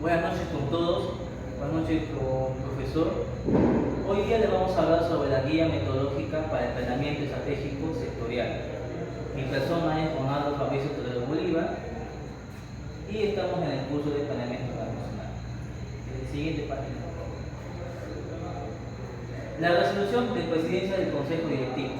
Buenas noches con todos, buenas noches con profesor. Hoy día le vamos a hablar sobre la guía metodológica para el planeamiento estratégico sectorial. Mi persona es Ronaldo Fabricio Toledo Bolívar y estamos en el curso de planeamiento nacional. Siguiente página. La resolución de presidencia del Consejo Directivo.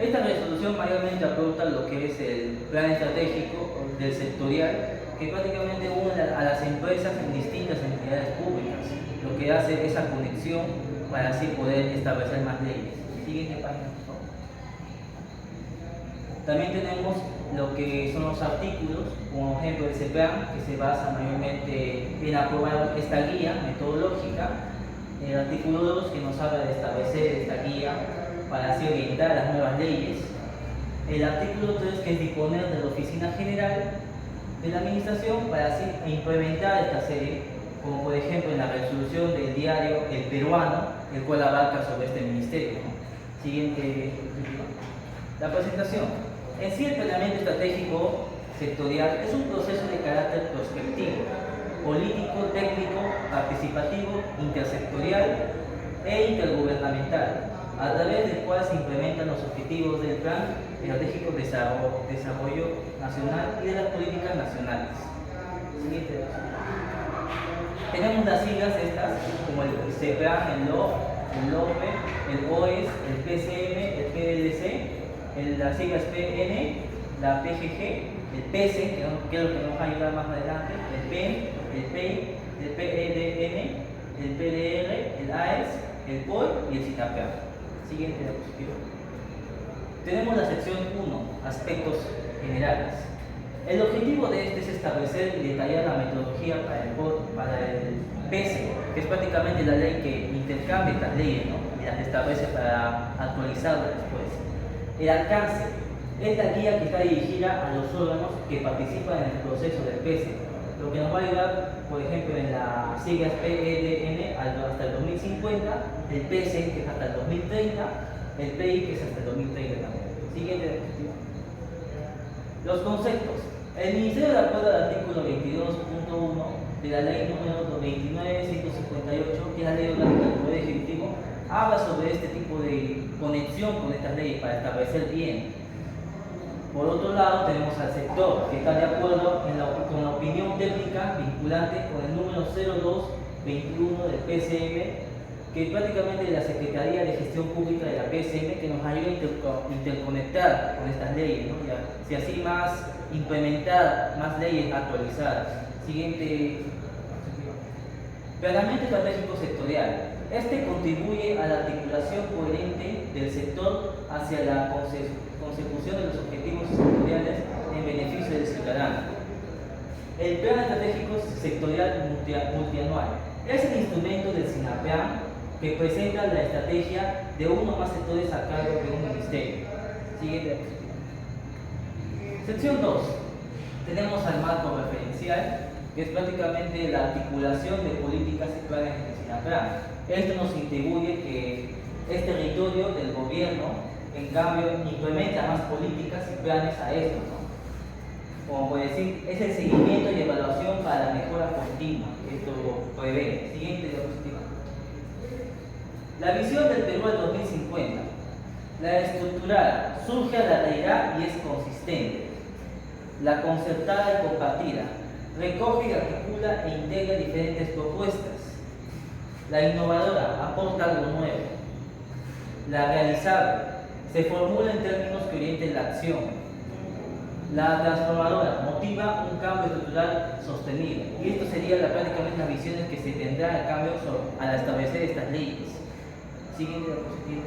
Esta resolución mayormente aporta lo que es el plan estratégico del sectorial, que prácticamente une a las empresas en distintas entidades públicas, lo que hace esa conexión para así poder establecer más leyes. Siguiente página, por favor. También tenemos lo que son los artículos, como ejemplo el CEPLAN, que se basa mayormente en aprobar esta guía metodológica. El artículo 2, que nos habla de establecer esta guía para así orientar las nuevas leyes. El artículo 3, que es disponer de la Oficina General de la Administración para así implementar esta serie, como por ejemplo en la resolución del diario El Peruano, el cual abarca sobre este ministerio. Siguiente. La presentación. En sí, el planeamiento estratégico sectorial es un proceso de carácter prospectivo, político, técnico, participativo, intersectorial e intergubernamental, a través del cual se implementan los objetivos del Plan Estratégico de Desarrollo Nacional y de las políticas nacionales. Siguiente. Tenemos las siglas estas, como el CEPLAN, el LOF, el LOPE, el OES, el PCM, el PDC, las siglas PN, la PGG, el PESE, que es lo que nos va a ayudar más adelante, el PEN, el PEI, el PEDN, el PDR, el AES, el POI y el SINAPEA. Siguiente diapositiva. Tenemos la sección 1, aspectos generales. El objetivo de este es establecer y detallar la metodología para el PESE, que es prácticamente la ley que intercambia estas leyes, ¿no? Y las establece para actualizarlas después. El alcance es la guía que está dirigida a los órganos que participan en el proceso del PESE, lo que nos va a ayudar, por ejemplo, en las siglas PEDN hasta el 2050, el PESE, que es hasta el 2030, el PEI, que es hasta el 2030 también. Siguiente diapositiva. Los conceptos. El Ministerio, de acuerdo al artículo 22.1 de la ley número 29.158, que es la ley orgánica del Poder Ejecutivo, habla sobre este tipo de conexión con estas leyes para establecer bien. Por otro lado, tenemos al sector, que está de acuerdo con la opinión técnica vinculante con el número 0221 del PCM, que prácticamente es la Secretaría de Gestión Pública de la PCM, que nos ayuda a interconectar con estas leyes, ¿no? Y así más implementar más leyes actualizadas. Siguiente. Planeamiento estratégico sectorial. Este contribuye a la articulación coherente del sector hacia la consecución de los objetivos sectoriales en beneficio del ciudadano. El Plan Estratégico Sectorial Multianual es el instrumento del SINAPEAN que presenta la estrategia de uno o más sectores a cargo de un ministerio. Siguiente diapositiva. Sección 2. Tenemos al marco referencial, que es prácticamente la articulación de políticas y planes del SINAPEAN. Esto nos atribuye que es territorio del gobierno, en cambio, implementa más políticas y planes a esto, ¿no? Como puede decir, es el seguimiento y evaluación para la mejora continua. Esto lo prevé. Siguiente diapositiva. La visión del Perú al 2050. La estructurada surge a la realidad y es consistente. La concertada y compartida recoge y articula e integra diferentes propuestas. La innovadora aporta algo nuevo. La realizable se formula en términos que orienten la acción. La transformadora motiva un cambio estructural sostenible. Y esto sería prácticamente las visiones que se tendrá a cambio al establecer estas leyes. Siguiente diapositiva.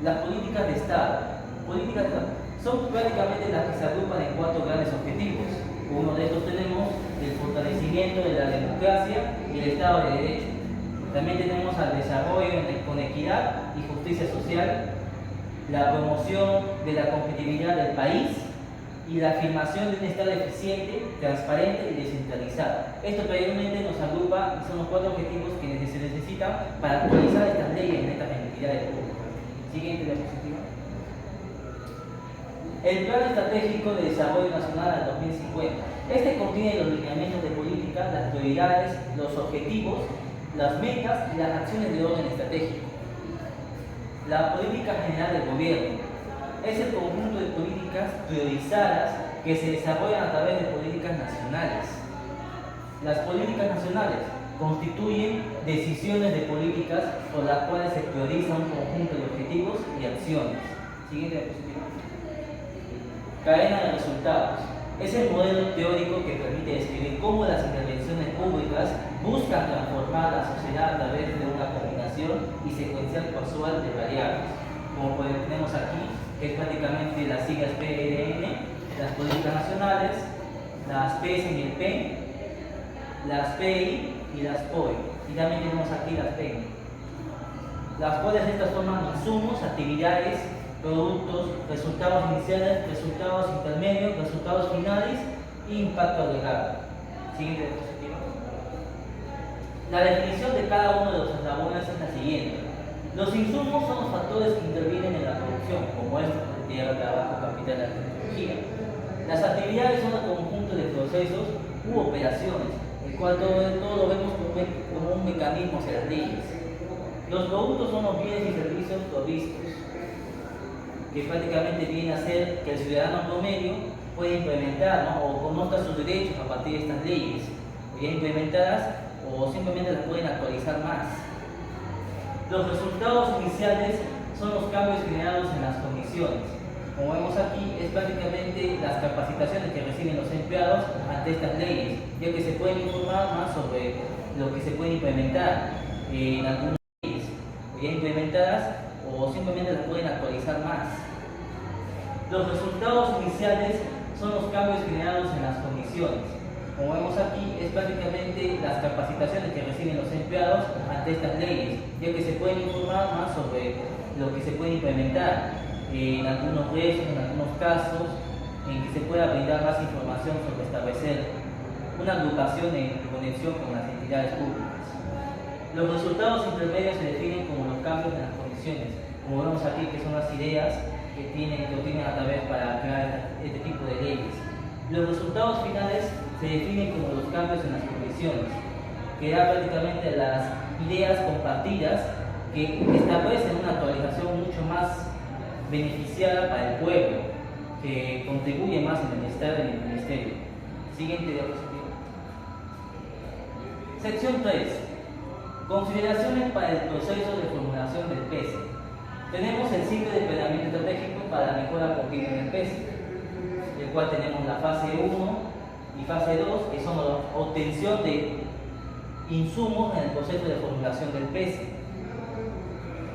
Las políticas de Estado. Son prácticamente las que se agrupan en 4 grandes objetivos. Uno de estos tenemos el fortalecimiento de la democracia y el Estado de Derecho. También tenemos al desarrollo con equidad y justicia social, la promoción de la competitividad del país y la afirmación de un Estado eficiente, transparente y descentralizado. Esto previamente nos agrupa y son los 4 objetivos que se necesitan para actualizar estas leyes en estas entidades públicas. Siguiente diapositiva. El Plan Estratégico de Desarrollo Nacional al 2050. Este contiene los lineamientos de política, las prioridades, los objetivos, las metas y las acciones de orden estratégico. La política general del gobierno es el conjunto de políticas priorizadas que se desarrollan a través de políticas nacionales. Las políticas nacionales constituyen decisiones de políticas por las cuales se prioriza un conjunto de objetivos y acciones. Siguiente diapositiva. Cadena de resultados. Es el modelo teórico que permite describir cómo las intervenciones públicas buscan transformar la sociedad a través de una combinación y secuencial casual de variables. Como tenemos aquí, que es prácticamente las siglas PRN, las políticas nacionales, las PS y el PEN, las PI y las POE. Y también tenemos aquí las PEN, las cuales estas forman insumos, actividades, productos, resultados iniciales, resultados intermedios, resultados finales e impacto agregado. Siguiente diapositiva. La definición de cada uno de los eslabones es la siguiente. Los insumos son los factores que intervienen en la producción, como esto, tierra, trabajo, capital, la tecnología. Las actividades son el conjunto de procesos u operaciones, el cual todo lo vemos como un mecanismo hacia las leyes. Los productos son los bienes y servicios provistos, que prácticamente viene a ser que el ciudadano promedio puede implementar, ¿no?, o conozca sus derechos a partir de estas leyes, ya implementadas, o simplemente las pueden actualizar más. Los resultados iniciales son los cambios generados en las condiciones. Como vemos aquí, es prácticamente las capacitaciones que reciben los empleados ante estas leyes, ya que se pueden informar más sobre lo que se puede implementar en algunas leyes, ya implementadas, o simplemente las pueden actualizar más. Los resultados iniciales son los cambios generados en las condiciones. Como vemos aquí, es prácticamente las capacitaciones que reciben los empleados ante estas leyes, ya que se pueden informar más sobre lo que se puede implementar en algunos casos, en algunos casos, en que se pueda brindar más información sobre establecer una agrupación en conexión con las entidades públicas. Los resultados intermedios se definen como los cambios en las condiciones, como vemos aquí, que son las ideas que obtienen a través para crear este tipo de leyes. Los resultados finales se definen como los cambios en las condiciones, que da prácticamente las ideas compartidas que establecen una actualización mucho más beneficiada para el pueblo, que contribuye más en el Estado y en el Ministerio. Siguiente diapositiva. Sección 3. Consideraciones para el proceso de formulación del PESE. Tenemos el ciclo de planeamiento estratégico para la mejora continua del PESE, el cual tenemos la fase 1 y fase 2, que son la obtención de insumos en el proceso de formulación del PESE.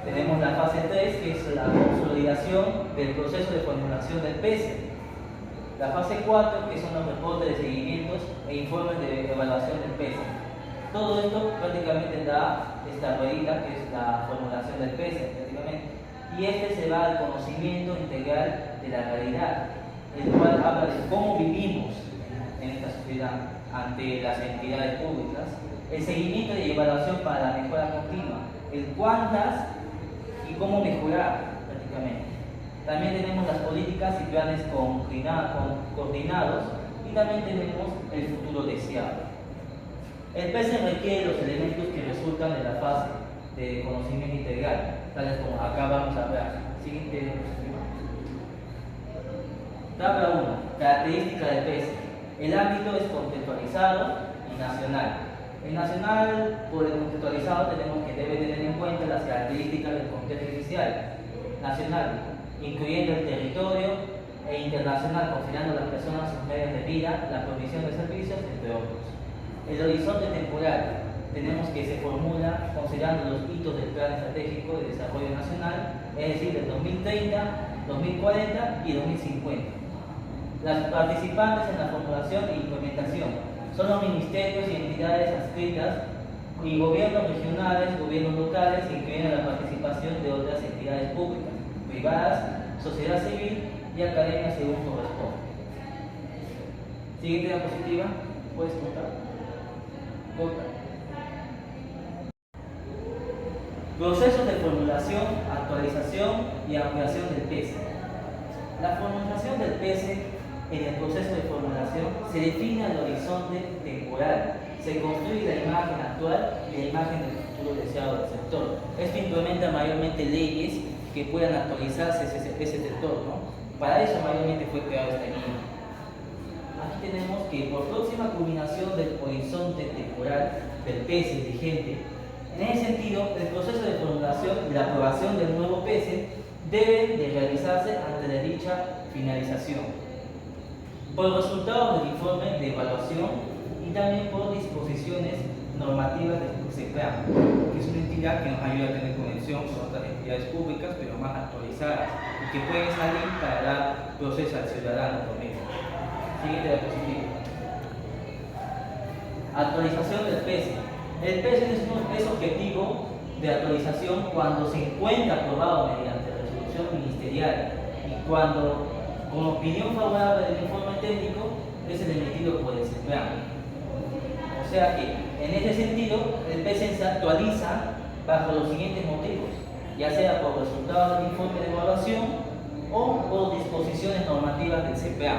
Tenemos la fase 3, que es la consolidación del proceso de formulación del PESE. La fase 4, que son los reportes de seguimientos e informes de evaluación del PESE. Todo esto prácticamente da esta ruedita, que es la formulación del PESE, prácticamente. Y este se va al conocimiento integral de la realidad, el cual habla de cómo vivimos en esta sociedad ante las entidades públicas, el seguimiento y evaluación para la mejora continua, el cuántas y cómo mejorar prácticamente. También tenemos las políticas y planes coordinados, y también tenemos el futuro deseado. El PESE requiere los elementos que resultan de la fase de conocimiento integral, tales como acá vamos a ver. Siguiente diapositiva. Tabla 1. Características del PESE. El ámbito es contextualizado y nacional. En nacional, por el contextualizado, tenemos que debe tener en cuenta las características del contexto inicial. Nacional, incluyendo el territorio, e internacional, considerando las personas, sus medios de vida, la provisión de servicios, entre otros. El horizonte temporal, tenemos que se formula considerando los hitos del Plan Estratégico de Desarrollo Nacional, es decir, del 2030, 2040 y 2050. Las participantes en la formulación e implementación son los ministerios y entidades adscritas y gobiernos regionales, gobiernos locales, incluyendo la participación de otras entidades públicas, privadas, sociedad civil y academia según corresponde. Siguiente diapositiva, ¿puedes contar? Procesos de formulación, actualización y ampliación del PESE. La formulación del PESE en el proceso de formulación se define el horizonte temporal, se construye la imagen actual y la imagen del futuro deseado del sector. Esto implementa mayormente leyes que puedan actualizarse ese sector, ¿no? Para eso mayormente fue creado esta línea. Aquí tenemos que por próxima culminación del horizonte temporal del PESE vigente, en ese sentido, el proceso de formulación y la aprobación del nuevo PESE deben de realizarse antes de dicha finalización, por resultados del informe de evaluación y también por disposiciones normativas del CEPRAM, que es una entidad que nos ayuda a tener conexión con otras entidades públicas, pero más actualizadas y que pueden salir para dar proceso al ciudadano por medio. Siguiente diapositiva. Actualización del PESE. El PESE es objetivo de actualización cuando se encuentra aprobado mediante resolución ministerial y cuando, con opinión favorable del informe técnico, es el emitido por el CEPRAM. O sea que, en ese sentido, el PESE se actualiza bajo los siguientes motivos, ya sea por resultado del informe de evaluación o por disposiciones normativas del CEPRAM.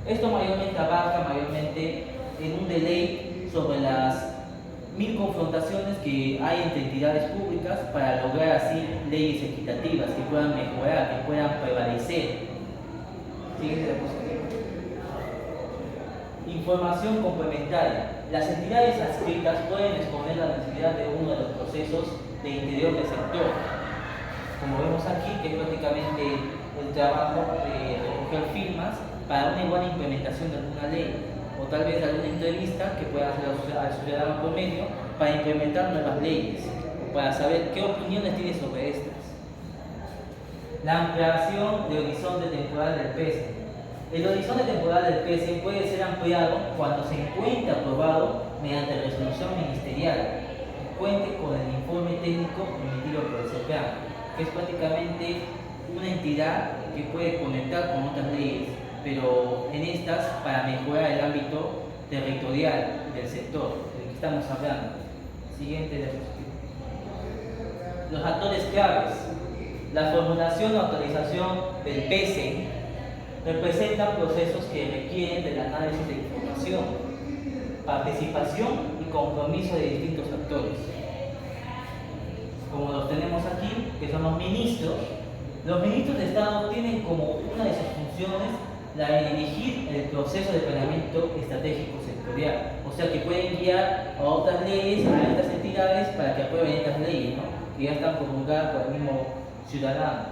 Esto mayormente abarca en un delay sobre las 1000 confrontaciones que hay entre entidades públicas para lograr así leyes equitativas que puedan mejorar, que puedan prevalecer. Siguiente diapositiva. Información complementaria. Las entidades adscritas pueden exponer la necesidad de uno de los procesos de interior del sector. Como vemos aquí, que es prácticamente el trabajo de recoger firmas para una igual implementación de alguna ley, o tal vez alguna entrevista que pueda hacer al ciudadano promedio para implementar nuevas leyes, para saber qué opiniones tiene sobre estas. La ampliación de horizonte temporal del PESE. El horizonte temporal del PESE puede ser ampliado cuando se encuentre aprobado mediante resolución ministerial, cuente con el informe técnico emitido por el CEPRAM, que es prácticamente una entidad que puede conectar con otras leyes, pero en estas para mejorar el ámbito territorial del sector del que estamos hablando. Siguiente diapositiva. Los actores claves. La formulación o actualización del PESE representan procesos que requieren del análisis de información, participación y compromiso de distintos actores. Como los tenemos aquí, que son los ministros de Estado tienen como una de sus funciones la de dirigir el proceso de planeamiento estratégico sectorial, o sea que pueden guiar a otras leyes, a estas entidades para que aprueben estas leyes, ¿no? Que ya están promulgadas por el mismo ciudadano.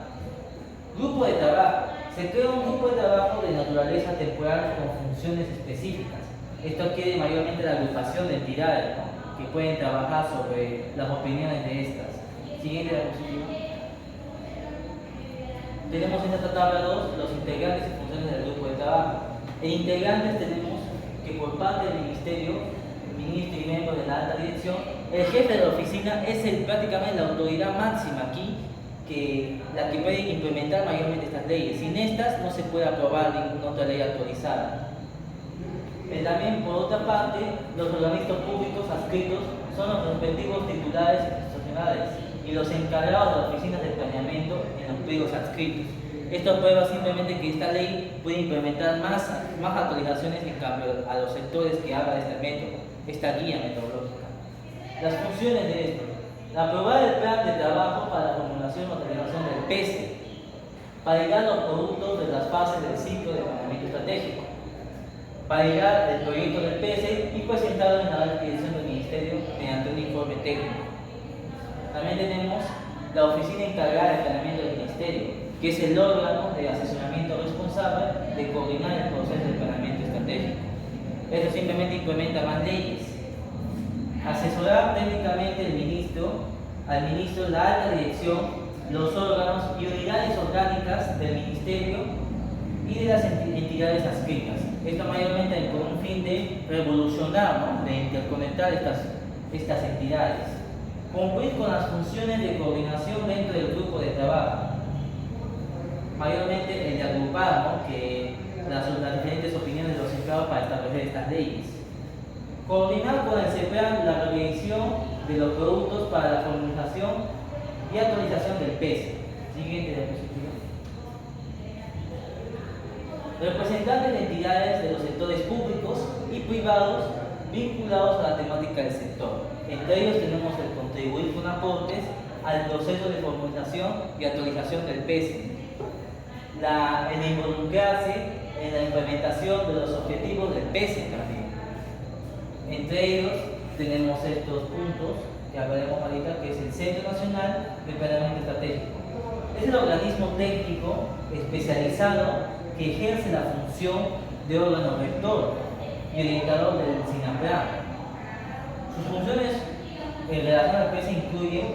Grupo de trabajo. Se crea un grupo de trabajo de naturaleza temporal con funciones específicas. Esto adquiere mayormente la agrupación de entidades, ¿no? Que pueden trabajar sobre las opiniones de estas. Siguiente diapositiva. Tenemos en esta tabla 2 los integrantes y funciones del grupo de trabajo. En integrantes tenemos que por parte del ministerio, el ministro y miembros de la alta dirección, el jefe de la oficina es prácticamente la autoridad máxima aquí, la que puede implementar mayormente estas leyes. Sin estas no se puede aprobar ninguna otra ley actualizada. También, por otra parte, los organismos públicos adscritos son los respectivos titulares institucionales y los encargados de las oficinas de planeamiento en los pliegos adscritos. Esto prueba simplemente que esta ley puede implementar más actualizaciones en cambio a los sectores que hagan este método, esta guía metodológica. Las funciones de esto. Aprobar el plan de trabajo para la formulación o terminación del PESE, validar los productos de las fases del ciclo de planeamiento estratégico, validar el proyecto del PESE y presentarlo en la alta dirección del ministerio mediante un informe técnico. También tenemos la oficina encargada de planeamiento del ministerio, que es el órgano de asesoramiento responsable de coordinar el proceso de planeamiento estratégico. Esto simplemente implementa más leyes. Asesorar técnicamente al ministro, la alta dirección, los órganos y unidades orgánicas del ministerio y de las entidades adscritas. Esto mayormente con un fin de revolucionar, ¿no? De interconectar estas entidades. Cumplir con las funciones de coordinación dentro del grupo de trabajo. Mayormente el de agrupar, ¿no? Que las diferentes opiniones de los empleados para establecer estas leyes. Coordinar con el CEPRAM la revisión de los productos para la formulación y actualización del PESE. Siguiente diapositiva. representantes de entidades de los sectores públicos y privados vinculados a la temática del sector. Entre ellos tenemos el contribuir con aportes al proceso de formulación y actualización del PESE, el involucrarse en la implementación de los objetivos del PESE también. Entre ellos tenemos estos puntos que hablaremos ahorita, que es el Centro Nacional de Planeamiento Estratégico. Es el organismo técnico especializado que ejerce la función de órgano rector y orientador del SINAPLAN. Sus funciones en relación al PESE incluyen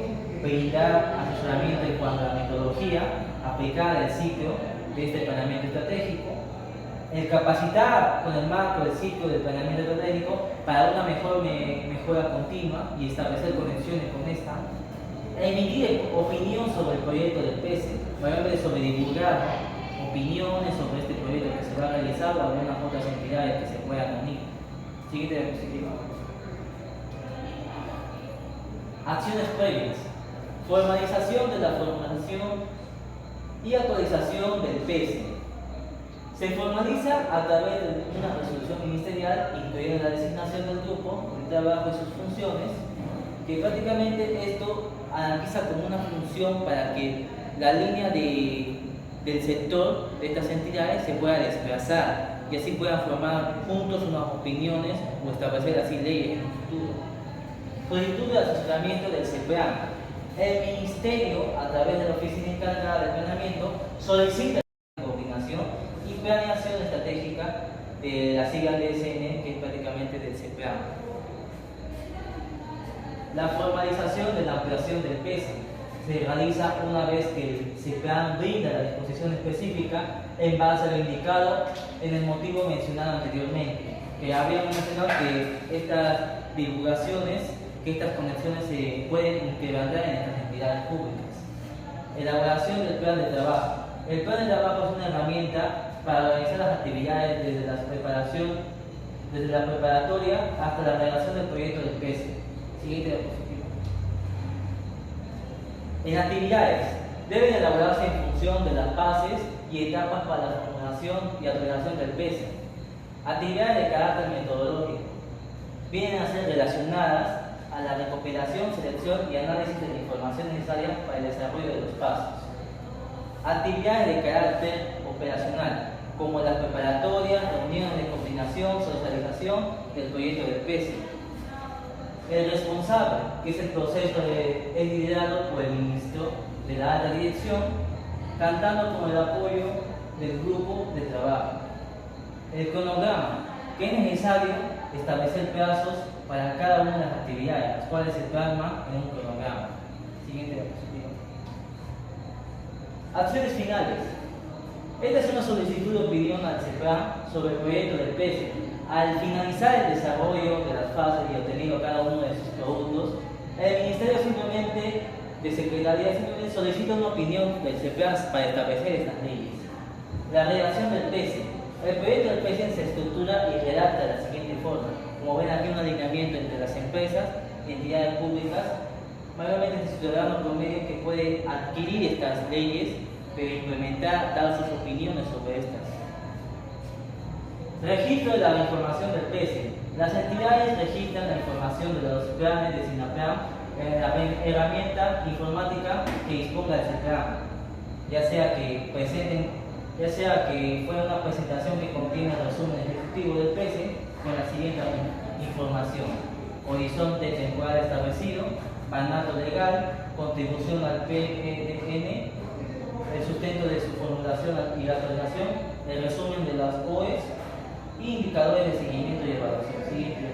brindar asesoramiento en cuanto a la metodología aplicada al ciclo de este planeamiento estratégico, el capacitar con el marco del ciclo del planeamiento estratégico para una mejora continua y establecer conexiones con esta, emitir opinión sobre el proyecto del PESE, mayormente sobre divulgar opiniones sobre este proyecto que se va a realizar o algunas otras entidades que se puedan unir. Siguiente diapositiva. Acciones previas. Formalización de la formulación y actualización del PESE. Se formaliza a través de una resolución ministerial, incluyendo la designación del grupo de trabajo y sus funciones, que prácticamente esto analiza como una función para que la línea del sector de estas entidades se pueda desplazar y así puedan formar juntos unas opiniones o establecer así leyes en el futuro. Solicitud de asesoramiento del CEPLAN. El Ministerio, a través de la Oficina Encargada de Planeamiento, solicita la coordinación y planeación estratégica de la sigla DSN, que es prácticamente del CEPLAN. La formalización de la ampliación del PESE se realiza una vez que el CEPLAN brinda la disposición específica en base a lo indicado en el motivo mencionado anteriormente, que habíamos mencionado que estas divulgaciones, que estas conexiones se pueden implementar en estas entidades públicas. Elaboración del plan de trabajo. El plan de trabajo es una herramienta para organizar las actividades desde la preparatoria hasta la redacción del proyecto del PESE. Siguiente diapositiva. En actividades, deben elaborarse en función de las fases y etapas para la formulación y actualización del PESE. Actividades de carácter metodológico vienen a ser relacionadas a la recopilación, selección y análisis de la información necesaria para el desarrollo de los pasos. Actividades de carácter operacional, como las preparatorias, reuniones de coordinación, socialización del proyecto del PESE. El responsable, que es el proceso es liderado por el ministro de la alta dirección, contando con el apoyo del grupo de trabajo. El cronograma, que es necesario establecer plazos para cada una de las actividades, las cuales se plasman en un cronograma. Siguiente diapositiva. Acciones finales. Esta es una solicitud de opinión al CEPLAN sobre el proyecto del PESE. Al finalizar el desarrollo de las fases y obtenido cada uno de sus productos, el Ministerio de Secretaría simplemente solicita una opinión del CEPLAN para establecer estas leyes. La redacción del PESE. El proyecto del PESE se estructura y redacta de la siguiente forma. Como ven aquí, un alineamiento entre las empresas y entidades públicas, mayormente es el ciudadano promedio que puede adquirir estas leyes, pero implementar, dar sus opiniones sobre estas. Registro de la información del PESE. Las entidades registran la información de los planes de SINAPLAN en la herramienta informática que disponga el CEPLAN, ya sea que fue una presentación que contiene el resumen ejecutivo del PESE con la siguiente información: horizonte temporal establecido, mandato legal, contribución al PEDN, el sustento de su formulación y la actualización, el resumen de las OEs y indicadores de seguimiento y evaluación. Siguiente.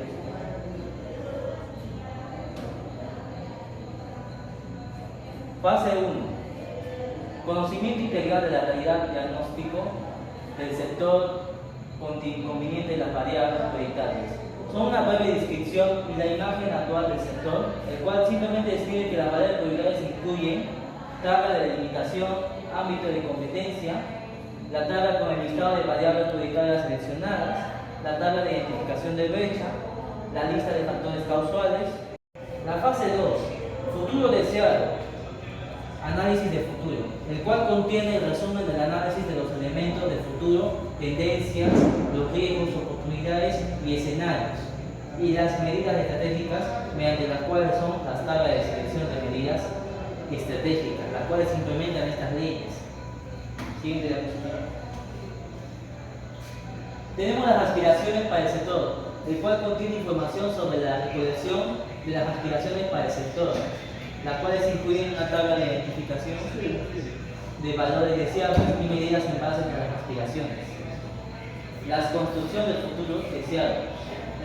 Fase 1. Conocimiento integral de la realidad y diagnóstico del sector conveniente de las variables prioritarias. Son una breve descripción y la imagen actual del sector, el cual simplemente describe que las variables prioritarias incluyen tabla de delimitación, ámbito de competencia, la tabla con el listado de variables prioritarias seleccionadas, la tabla de identificación de brecha, la lista de factores causales. La fase 2, futuro deseado. Análisis de futuro, el cual contiene el resumen del análisis de los elementos de futuro, tendencias, los riesgos, oportunidades y escenarios, y las medidas estratégicas mediante las cuales son las tablas de selección de medidas estratégicas, las cuales implementan estas leyes. Siguiente diapositiva. Tenemos las aspiraciones para el sector, el cual contiene información sobre la recolección de las aspiraciones para el sector, las cuales incluyen una tabla de identificación de valores deseables y medidas en base a las aspiraciones. La construcción del futuro deseado,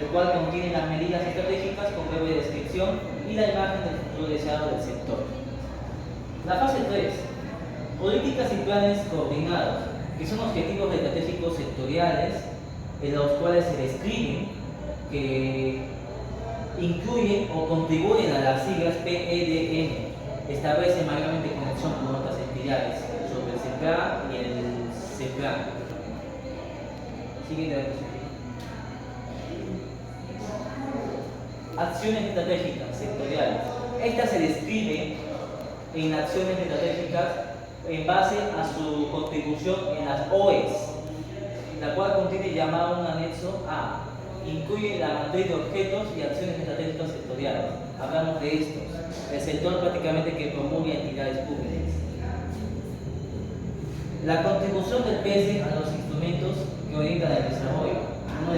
el cual contiene las medidas estratégicas con breve descripción y la imagen del futuro deseado del sector. La fase 3. Políticas y planes coordinados, que son objetivos estratégicos sectoriales en los cuales se describen, que incluyen o contribuyen a las siglas PEDM, establecen mayormente conexión con otras entidades sobre el CEPLAN y el CEPLAN. Siguiente diapositiva. Acciones estratégicas sectoriales. Estas se describen en acciones estratégicas en base a su contribución en las OEs, la cual contiene llamado un anexo A. Incluye la matriz de objetos y acciones estratégicas sectoriales. Hablamos de estos. El sector prácticamente que promueve entidades públicas. La contribución del PS a los instrumentos que orientan el desarrollo, uno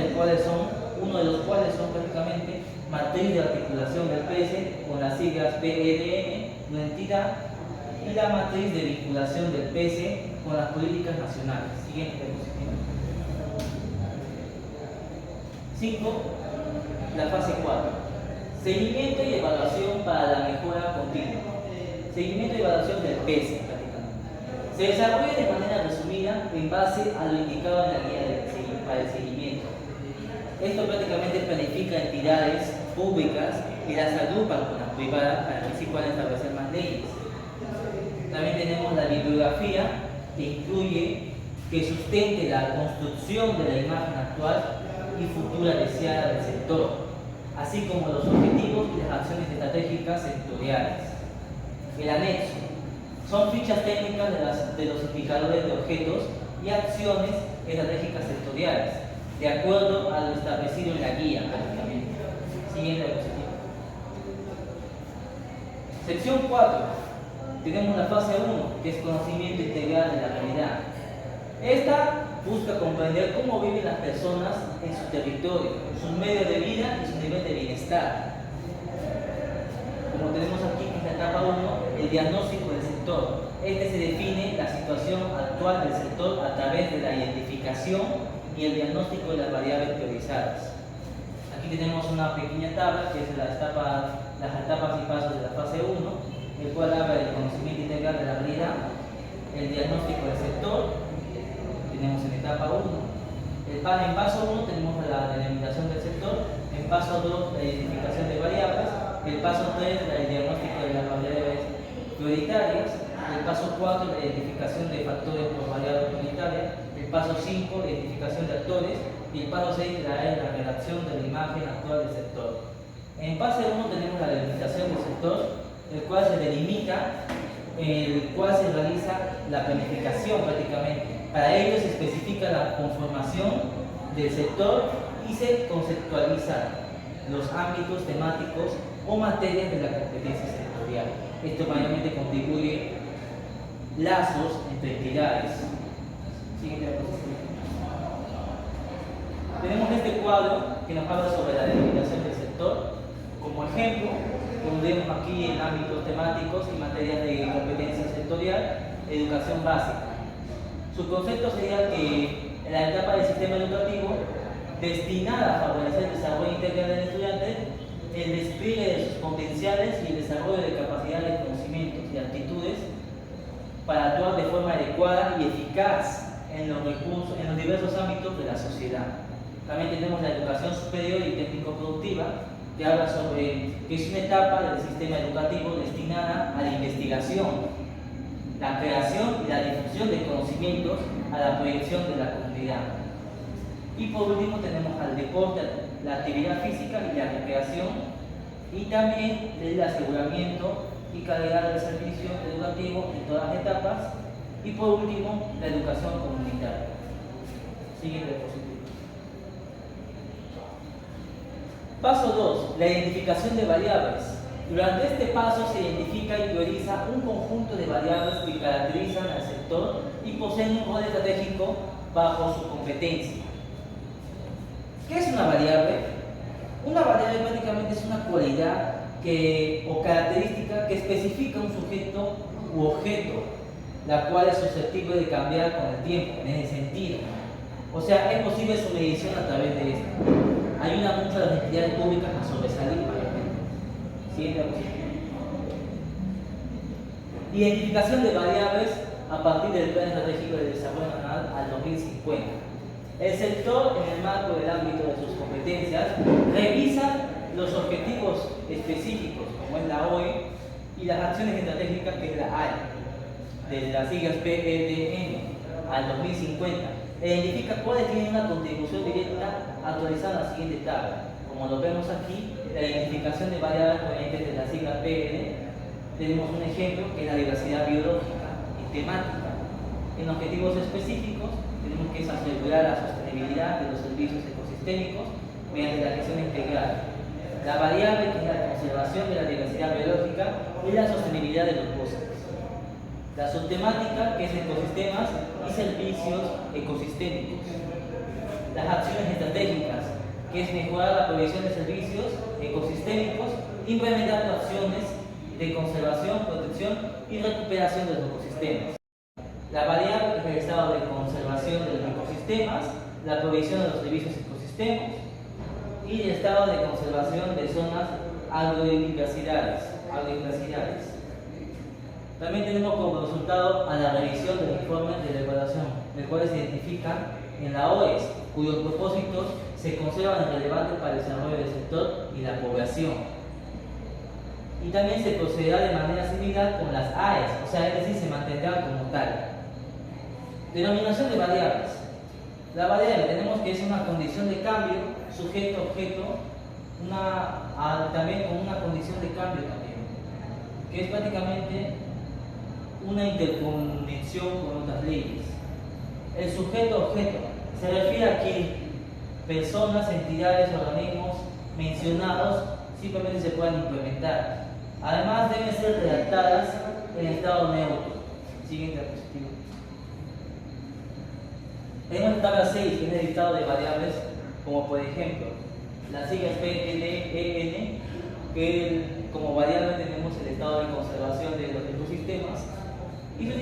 de los cuales son prácticamente matriz de articulación del PS con las siglas PEDM, una entidad, y la matriz de vinculación del PS con las políticas nacionales. Siguiente diapositiva. 5. La fase 4. Seguimiento y evaluación para la mejora continua. Seguimiento y evaluación del PS prácticamente. Se desarrolla de manera resumida en base a lo indicado en la guía para el seguimiento. Esto prácticamente planifica entidades públicas y las agrupan con las privadas para que sí puedan establecer más leyes. También tenemos la bibliografía, que incluye que sustente la construcción de la imagen actual y futura deseada del sector, así como los objetivos y las acciones estratégicas sectoriales. El anexo son fichas técnicas de los indicadores de objetos y acciones estratégicas sectoriales, de acuerdo a lo establecido en la guía prácticamente. Siguiente diapositiva. Sección 4. Tenemos la fase 1, que es conocimiento integral de la realidad. Esta busca comprender cómo viven las personas en su territorio, sus medios de vida y su nivel de bienestar. Como tenemos aquí en la etapa 1, el diagnóstico del sector. Este se define la situación actual del sector a través de la identificación y el diagnóstico de las variables priorizadas. Aquí tenemos una pequeña tabla que es las etapas y pasos de la fase 1, el cual habla del conocimiento integral de la realidad, el diagnóstico del sector, tenemos en etapa 1. En paso 1 tenemos la delimitación del sector, en paso 2 la identificación de variables, el paso 3 el diagnóstico de las variables prioritarias, el paso 4 la identificación de factores por variables prioritarias, el paso 5 la identificación de actores y el paso 6 la redacción de la imagen actual del sector. En fase 1 tenemos la delimitación del sector, el cual se delimita, el cual se realiza la planificación prácticamente. Para ello se especifica la conformación del sector y se conceptualizan los ámbitos temáticos o materias de la competencia sectorial. Esto mayormente contribuye lazos entre entidades. Siguiente diapositiva. Tenemos este cuadro que nos habla sobre la delimitación del sector. Como ejemplo, pondremos aquí en ámbitos temáticos y materias de competencia sectorial, educación básica. Su concepto sería que en la etapa del sistema educativo, destinada a favorecer el desarrollo integral del estudiante, el despliegue de sus potenciales y el desarrollo de capacidades, conocimientos y actitudes para actuar de forma adecuada y eficaz en los diversos ámbitos de la sociedad. También tenemos la educación superior y técnico-productiva, que habla sobre que es una etapa del sistema educativo destinada a la investigación, la creación y la difusión de conocimientos a la proyección de la comunidad. Y por último tenemos al deporte, la actividad física y la recreación, y también el aseguramiento y calidad del servicio educativo en todas las etapas. Y por último, la educación comunitaria. Siguiente diapositiva. Paso 2. La identificación de variables. Durante este paso se identifica y prioriza un conjunto de variables que caracterizan al sector y poseen un rol estratégico bajo su competencia. ¿Qué es una variable? Una variable prácticamente es una cualidad o característica que especifica un sujeto u objeto, la cual es susceptible de cambiar con el tiempo, en ese sentido. O sea, es posible su medición a través de esto. Ayuda mucho a las entidades públicas a sobresalir mayormente. Siguiente diapositiva. Identificación de variables a partir del Plan Estratégico de Desarrollo Nacional al 2050. El sector, en el marco del ámbito de sus competencias, revisa los objetivos específicos, como es la OE, y las acciones estratégicas, que es la AE, de las siglas PEDN al 2050. Identifica cuáles tienen una contribución directa actualizada en la siguiente tabla. Como lo vemos aquí, la identificación de variables provenientes de la sigla PN, tenemos un ejemplo que es la diversidad biológica y temática. En objetivos específicos, tenemos que asegurar la sostenibilidad de los servicios ecosistémicos mediante la gestión integral. La variable, que es la conservación de la diversidad biológica y la sostenibilidad de los bosques. La subtemática, que es ecosistemas y servicios ecosistémicos. Las acciones estratégicas, que es mejorar la provisión de servicios ecosistémicos, implementando acciones de conservación, protección y recuperación de los ecosistemas. La variable, que es el estado de conservación de los ecosistemas, la provisión de los servicios ecosistémicos y el estado de conservación de zonas agrodiversidades. También tenemos como resultado a la revisión del informe de la evaluación, el cual se identifica en la OES, cuyos propósitos se conservan relevantes para el desarrollo del sector y la población. Y también se procederá de manera similar con las AES, o sea, es decir, se mantendrá como tal. Denominación de variables. La variable tenemos que es una condición de cambio, sujeto-objeto, también con una condición de cambio también, que es prácticamente una interconexión con otras leyes. El sujeto-objeto se refiere a que personas, entidades, organismos mencionados simplemente se puedan implementar. Además deben ser redactadas en estado neutro. Siguiente diapositiva. Tenemos tabla 6, que es el listado de variables, como por ejemplo las siglas PLEN, que como variable tenemos el estado de conservación de los ecosistemas, y su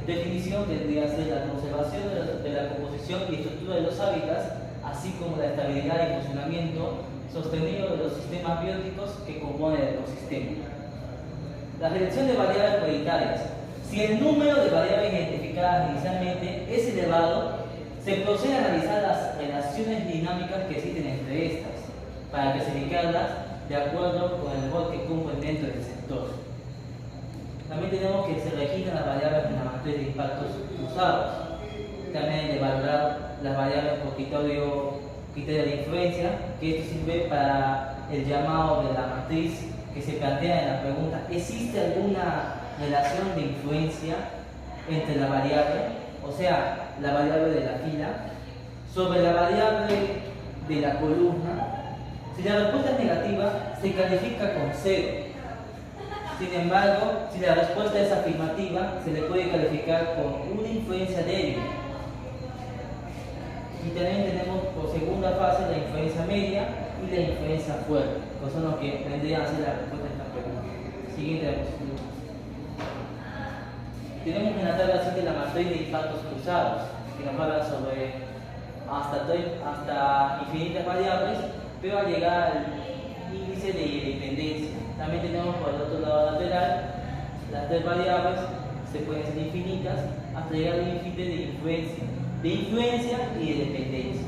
definición tendría que ser la conservación de la composición y estructura de los hábitats, así como la estabilidad y funcionamiento sostenido de los sistemas bióticos que componen el ecosistema. La selección de variables prioritarias. Si el número de variables identificadas inicialmente es elevado, se procede a analizar las relaciones dinámicas que existen entre estas, para clasificarlas de acuerdo con el rol que cumplen dentro del sector. También tenemos que se registran las variables en la matriz de impactos usados. También de valorar las variables por criterio de influencia, que esto sirve para el llamado de la matriz que se plantea en la pregunta: ¿existe alguna relación de influencia entre la variable, o sea, la variable de la fila, sobre la variable de la columna? Si la respuesta es negativa, se califica con 0. Sin embargo, si la respuesta es afirmativa, se le puede calificar con una influencia débil. Y también tenemos por segunda fase la influencia media y la influencia fuerte, que son los que vendrían a ser la respuesta a esta pregunta. Siguiente diapositiva. Tenemos en la tabla 7 la matriz de impactos cruzados, que nos habla sobre hasta infinitas variables, pero al llegar al índice de dependencia. También tenemos por el otro lado lateral las 3 variables, se pueden ser infinitas, hasta llegar al límite de influencia y de dependencia.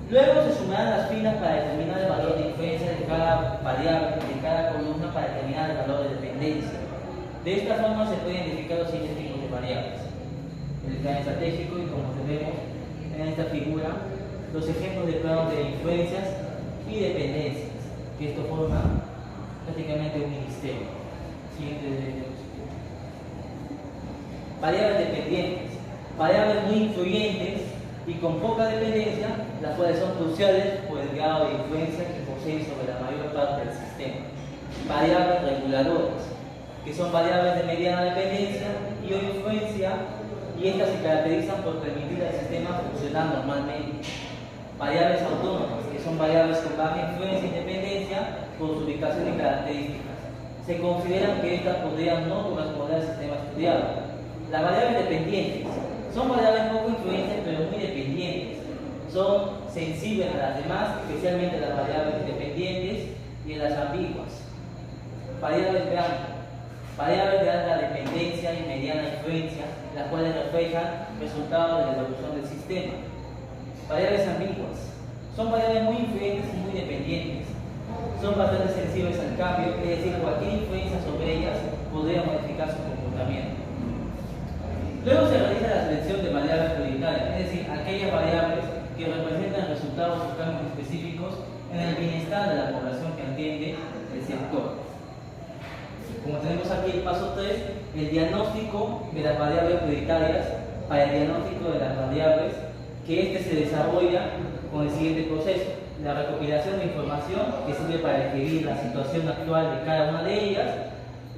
Luego se sumarán las filas para determinar el valor de influencia de cada variable, de cada columna, para determinar el valor de dependencia. De esta forma se pueden identificar los siguientes tipos de variables: el plan estratégico, y como vemos en esta figura, los ejemplos de planos de influencias y dependencias, que esto forma prácticamente un ministerio. Siguiente diapositiva. Variables dependientes. Variables muy influyentes y con poca dependencia, las cuales son cruciales por el grado de influencia que poseen sobre la mayor parte del sistema. Variables reguladoras, que son variables de mediana dependencia y o influencia, y estas se caracterizan por permitir al sistema funcionar normalmente. Variables autónomas, que son variables con baja influencia e independencia por su ubicación y características. Se consideran que estas podrían no corresponder al sistema estudiado. Las variables dependientes son variables poco influyentes pero muy dependientes. Son sensibles a las demás, especialmente a las variables independientes y a las ambiguas. Variables de alta dependencia y mediana influencia, las cuales reflejan resultados de la evolución del sistema. Variables ambiguas son variables muy influyentes y muy dependientes. Son bastante sensibles al cambio, es decir, cualquier influencia sobre ellas podría modificar su comportamiento. Luego se realiza la selección de variables prioritarias, es decir, aquellas variables que representan resultados o cambios específicos en el bienestar de la población que atiende el sector. Como tenemos aquí el paso 3, el diagnóstico de las variables prioritarias. Para el diagnóstico de las variables, que este se desarrolla con el siguiente proceso: la recopilación de información que sirve para describir la situación actual de cada una de ellas,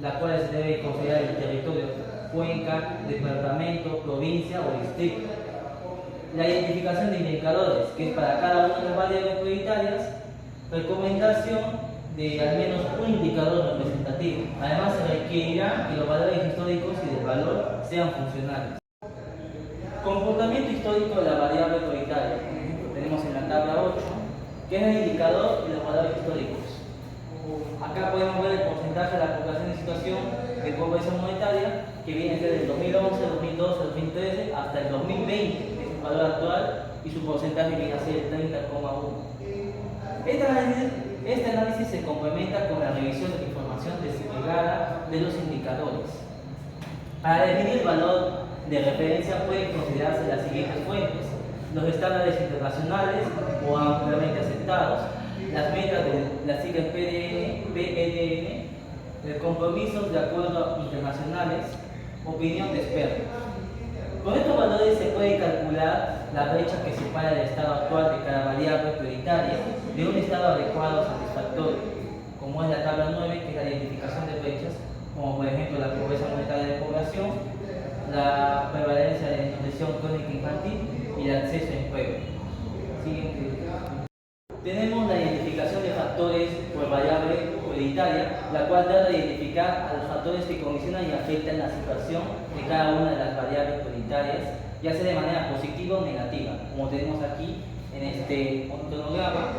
las cuales se debe considerar el territorio, cuenca, departamento, provincia o distrito. La identificación de indicadores, que es para cada una de las variables prioritarias. Recomendación de al menos un indicador representativo. Además, se requerirá que los valores históricos y del valor sean funcionales. Comportamiento histórico de la variable prioritaria. Tenemos en la tabla 8, que es el indicador de los valores históricos. Acá podemos ver el porcentaje de la población en situación de pobreza monetaria, que viene desde el 2011, 2012, 2013 hasta el 2020, que es el valor actual, y su porcentaje viene a ser el 30,1. Este análisis se complementa con la revisión de la información desagregada de los indicadores. Para definir el valor de referencia pueden considerarse las siguientes fuentes: los estándares internacionales o ampliamente aceptados, las metas de las siglas PEDN, compromisos de acuerdos internacionales, opinión de expertos. Con estos valores se puede calcular la brecha que separa el estado actual de cada variable prioritaria de un estado adecuado o satisfactorio, como es la tabla 9, que es la identificación de brechas, como por ejemplo la pobreza monetaria de población, la prevalencia de nutrición crónica infantil y el acceso a empleo. Siguiente. Tenemos la identificación de factores por variable prioritaria, la cual trata de identificar a los factores que condicionan y afectan la situación de cada una de las variables prioritarias, ya sea de manera positiva o negativa, como tenemos aquí en este organograma.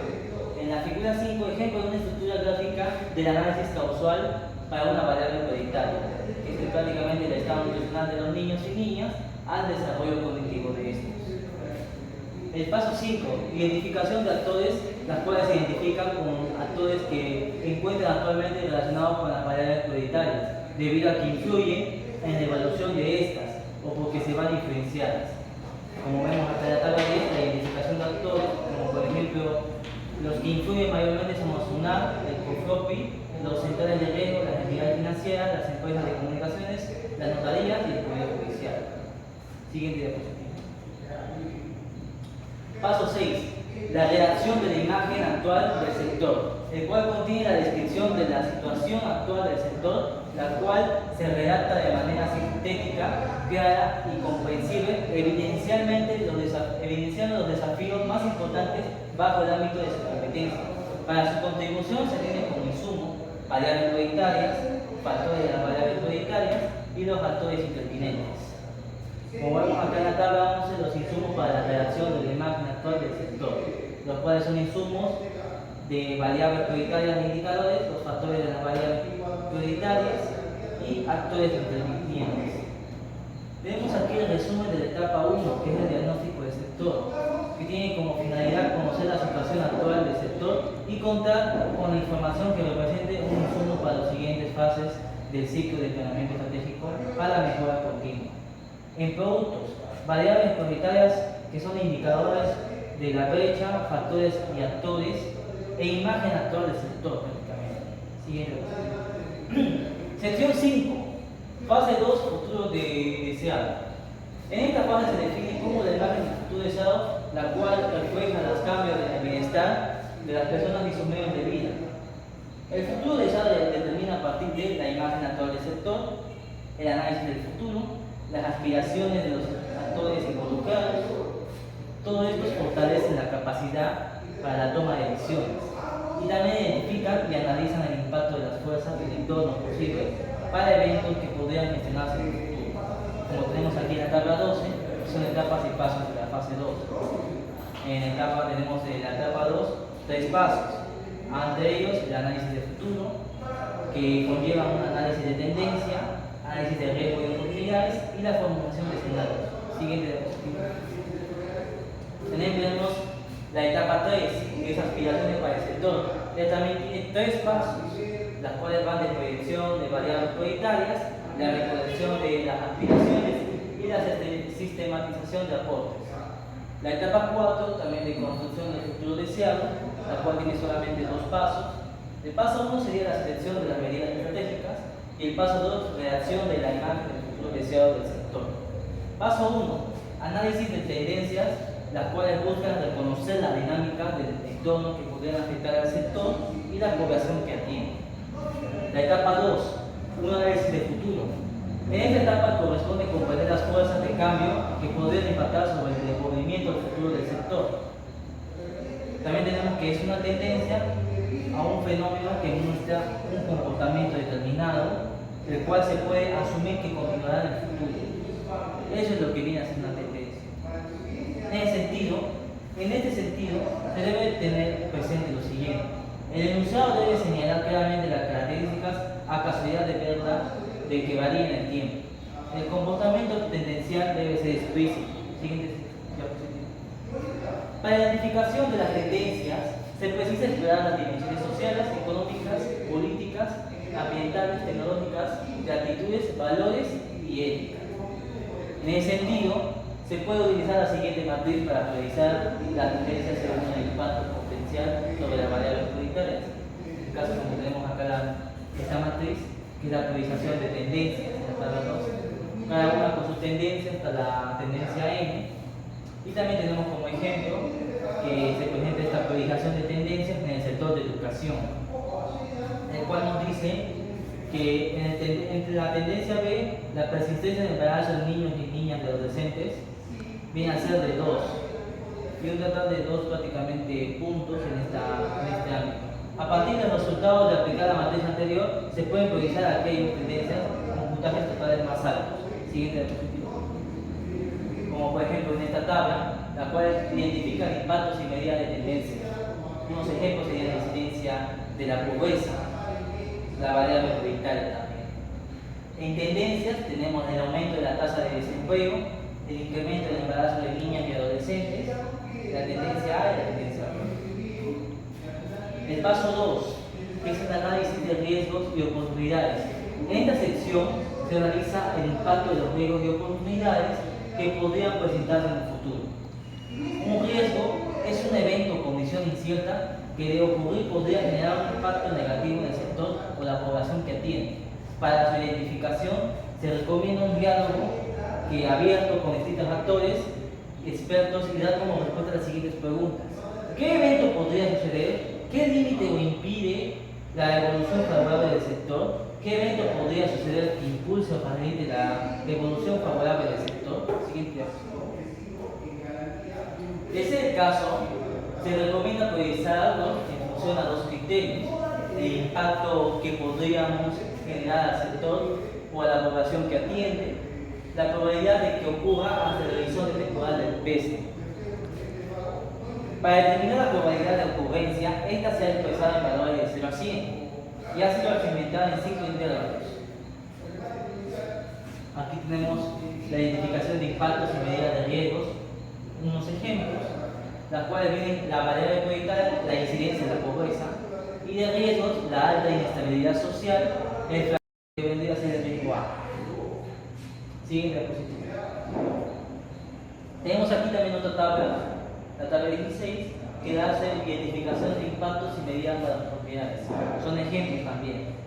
En la figura 5, ejemplo de una estructura gráfica del análisis causal para una variable prioritaria, que es prácticamente el estado nutricional de los niños y niñas al desarrollo cognitivo de estos. El paso 5, identificación de actores, las cuales se identifican con actores que se encuentran actualmente relacionados con las variables prioritarias, debido a que influyen en la evaluación de estas o porque se van influenciadas. Como vemos acá en la tabla 10, la identificación de actores, como por ejemplo los que influyen mayormente son los SUNAT, el COFROPI, los centrales de riesgo, las entidades financieras, las empresas de comunicaciones, las notarías y el Poder Judicial. Siguiente diapositiva. Paso 6. La redacción de la imagen actual del sector, el cual contiene la descripción de la situación actual del sector, la cual se redacta de manera sintética, clara y comprensible, evidenciando los desafíos más importantes bajo el ámbito de su competencia. Para su contribución se tiene como insumo variables prioritarias, factores de las variables prioritarias y los factores intervinientes. Como vemos acá en la tabla 11, los insumos para la redacción de la imagen actual del sector, los cuales son insumos de variables prioritarias e indicadores, los factores de las variables prioritarias y actores intervinientes. Tenemos aquí el resumen de la etapa 1, que es el diagnóstico del sector, que tiene como finalidad conocer la situación actual del sector y contar con la información que represente un insumo para las siguientes fases del ciclo de planeamiento estratégico para la mejora continua. En productos, variables prioritarias que son indicadores de la brecha, factores y actores e imagen actual del sector prácticamente. Siguiente. Sección 5. Fase 2. Futuro deseado. En esta fase se define cómo la imagen del futuro deseado, la cual refleja los cambios en el bienestar de las personas y sus medios de vida. El futuro deseado se determina a partir de la imagen actual del sector, el análisis del futuro, las aspiraciones de los actores involucrados. Todo esto fortalece la capacidad para la toma de decisiones y también identifican y analizan el impacto de las fuerzas del entorno posible para eventos que podrían gestionarse en el futuro. Como tenemos aquí en la tabla 12, son etapas y pasos de la fase 2. Tenemos en la etapa 2 tres pasos. Entre ellos, el análisis de futuro, que conlleva un análisis de tendencia, análisis de riesgo y oportunidades y la formulación de escenarios. Siguiente diapositiva. Tenemos la etapa 3, que es aspiraciones para el sector. Esta también tiene tres pasos, las cuales van de proyección de variables prioritarias, la recolección de las aspiraciones y la sistematización de aportes. La etapa 4, también de construcción del futuro deseado, la cual tiene solamente dos pasos. El paso 1 sería la selección de las medidas estratégicas y el paso 2, redacción de la imagen del futuro deseado del sector. Paso 1, análisis de tendencias, las cuales buscan reconocer la dinámica del entorno que pudieran afectar al sector y la población que atiende. La etapa 2, un análisis de futuro. En esta etapa corresponde comprender las fuerzas de cambio que podrían impactar sobre el desenvolvimiento del futuro del sector. También tenemos que es una tendencia a un fenómeno que muestra un comportamiento determinado, el cual se puede asumir que continuará en el futuro. Eso es lo que viene a ser una tendencia. En este sentido, se debe tener presente lo siguiente. El enunciado debe señalar claramente las características a casualidad de verdad de que varíen en el tiempo. El comportamiento tendencial debe ser explícito. Siguiente diapositiva. Para la identificación de las tendencias, se precisa explorar las dimensiones sociales, económicas, políticas, ambientales, tecnológicas, de actitudes, valores y ética. En ese sentido, se puede utilizar la siguiente matriz para priorizar las tendencias según el impacto potencial sobre las variables prioritarias. En este caso, como tenemos acá esta matriz, que es la priorización de tendencias en la tabla 2, cada una con sus tendencias hasta la tendencia N. Y también tenemos como ejemplo que se presenta esta priorización de tendencias en el sector de educación, el cual nos dice que entre la tendencia B, la persistencia del embarazo de niños y niñas de adolescentes viene a ser de 2, y un total de 2 prácticamente puntos en este ámbito. A partir de los resultados de aplicar la matriz anterior, se pueden priorizar aquellas tendencias con puntajes totales más altos. Siguiente diapositiva. Como por ejemplo en esta tabla, la cual identifica impactos y medidas de tendencia. Unos ejemplos serían la incidencia de la pobreza, la variable prioritaria también. En tendencias tenemos el aumento de la tasa de desempleo, el incremento del embarazo de niñas y adolescentes, la tendencia A y la tendencia B. El paso 2 es el análisis de riesgos y oportunidades. En esta sección se analiza el impacto de los riesgos y oportunidades que podrían presentarse en el futuro. Un riesgo es un evento o condición incierta que de ocurrir podría generar un impacto negativo en el sector o la población que atiende. Para su identificación se recomienda un diálogo abierto con distintos actores, expertos y dar como respuesta a las siguientes preguntas. ¿Qué evento podría suceder? ¿Qué límite o impide la evolución favorable del sector? ¿Qué evento podría suceder que impulse o facilite la evolución favorable del sector? Siguiente. De ser el caso, se recomienda priorizarlos en función a dos criterios: el impacto que podríamos generar al sector o a la población que atiende, la probabilidad de que ocurra hasta el horizonte temporal del PESE. Para determinar la probabilidad de ocurrencia, esta se ha expresado en valores de 0 a 100 y ha sido experimentada en 5 intervalos. Aquí tenemos la identificación de impactos y medidas de riesgos, unos ejemplos, las cuales vienen la variable prioritaria, la incidencia de la pobreza, y de riesgos, la alta inestabilidad social, el que vendría a ser el riesgo A. Siguiente diapositiva. Tenemos aquí también otra tabla, la tabla 16, que hace identificación de impactos y medidas para las propiedades. Son ejemplos también.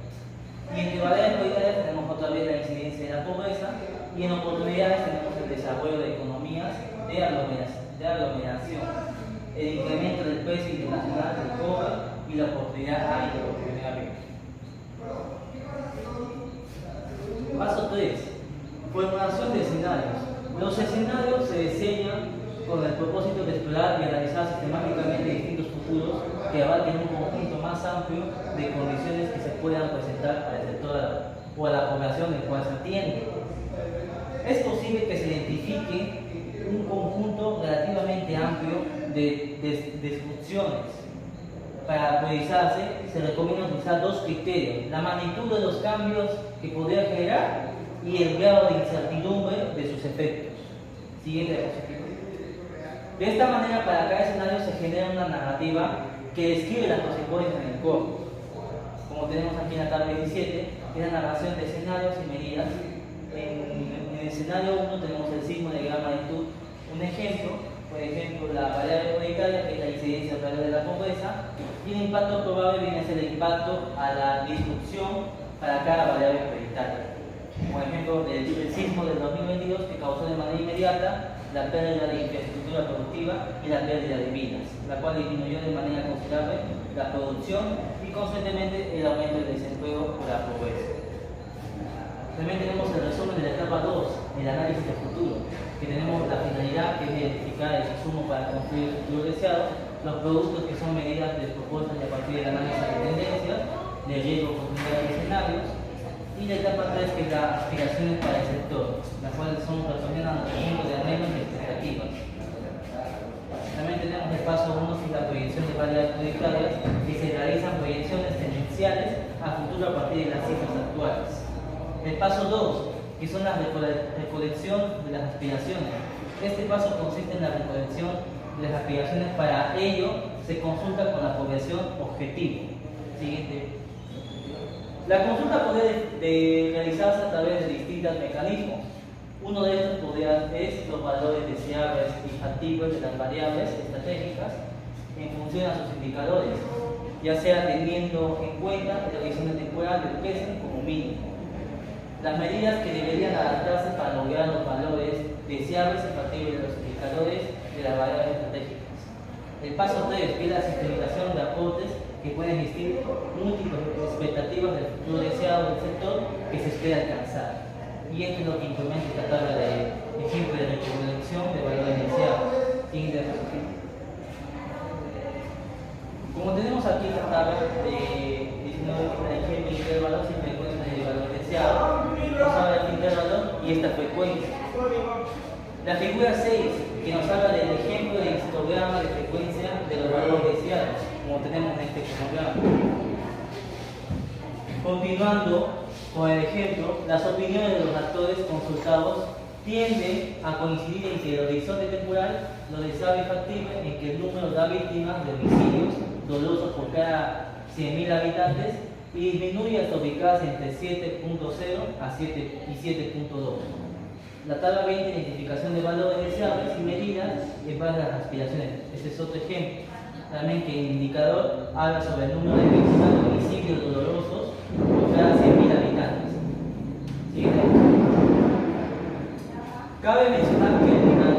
Y entre variables prioritarias tenemos otra vez la incidencia de la pobreza, y en oportunidades tenemos el desarrollo de economías de aglomeración, el incremento del precio internacional del cobre y la oportunidad A y la oportunidad B. Paso 3. Formulación de escenarios. Los escenarios se diseñan con el propósito de explorar y analizar sistemáticamente distintos futuros que abarquen un conjunto más amplio de condiciones que se puedan presentar para el sector o a la población del cual se atiende. Es posible que se identifique un conjunto relativamente amplio de disrupciones. Para priorizarse, se recomienda utilizar dos criterios: la magnitud de los cambios que podría generar y el grado de incertidumbre de sus efectos. Siguiente diapositiva. De esta manera, para cada escenario se genera una narrativa que describe las consecuencias en el corto. Como tenemos aquí en la tabla 17, es la narración de escenarios y medidas. En el escenario 1 tenemos el sismo de gran magnitud. Un ejemplo, por ejemplo, la variable prioritaria, que es la incidencia real de la pobreza, y el impacto probable viene a ser el impacto a la disrupción para cada variable prioritaria. Por ejemplo, el sismo del 2022, que causó de manera inmediata la pérdida de infraestructura productiva y la pérdida de vidas, la cual disminuyó de manera considerable la producción y consecuentemente el aumento del desempleo por la pobreza. También tenemos el resumen de la etapa 2, el análisis del futuro, que tenemos la finalidad, que es identificar el insumo para construir el futuro deseado, los productos que son medidas de propuestas y a partir del análisis de tendencias, de riesgo, oportunidades y escenarios. Y la etapa 3, que es las aspiraciones para el sector, las cuales son respondiendo al conjunto de anhelos y expectativas. También tenemos el paso 1, que es la proyección de variables prioritarias, que se realizan proyecciones tendenciales a futuro a partir de las cifras actuales. El paso 2, que son la recolección de las aspiraciones. Este paso consiste en la recolección de las aspiraciones. Para ello se consulta con la población objetivo. Siguiente. La consulta puede realizarse a través de distintos mecanismos. Uno de estos es los valores deseables y factibles de las variables estratégicas en función a sus indicadores, ya sea teniendo en cuenta el horizonte temporal del precio como mínimo. Las medidas que deberían adaptarse para lograr los valores deseables y factibles de los indicadores de las variables estratégicas. El paso 3 es la sistematización de aportes que pueden existir múltiples expectativas del futuro deseado del sector que se espera alcanzar. Y esto es lo que implementa esta tabla de ejemplo de recolección de valores deseados. Siguiente diapositiva. Como tenemos aquí esta tabla de 19 ejemplo de intervalos y frecuencias de valor deseado, nos habla de este intervalo y esta frecuencia. La figura 6, que nos habla del ejemplo de histograma de frecuencia de los valores deseados, como tenemos en este cronograma. Continuando con el ejemplo, las opiniones de los actores consultados tienden a coincidir en que el horizonte temporal, lo deseable y factible, en que el número de víctimas de homicidios dolosos por cada 100.000 habitantes y disminuye hasta ubicarse entre 7.0 a 7 y 7.2. La tabla 20, identificación de valores deseables y medidas en base a las aspiraciones. Este es otro ejemplo. También que el indicador habla sobre el número de víctimas de homicidios dolorosos por cada 100.000 habitantes. ¿Siguiente? Cabe mencionar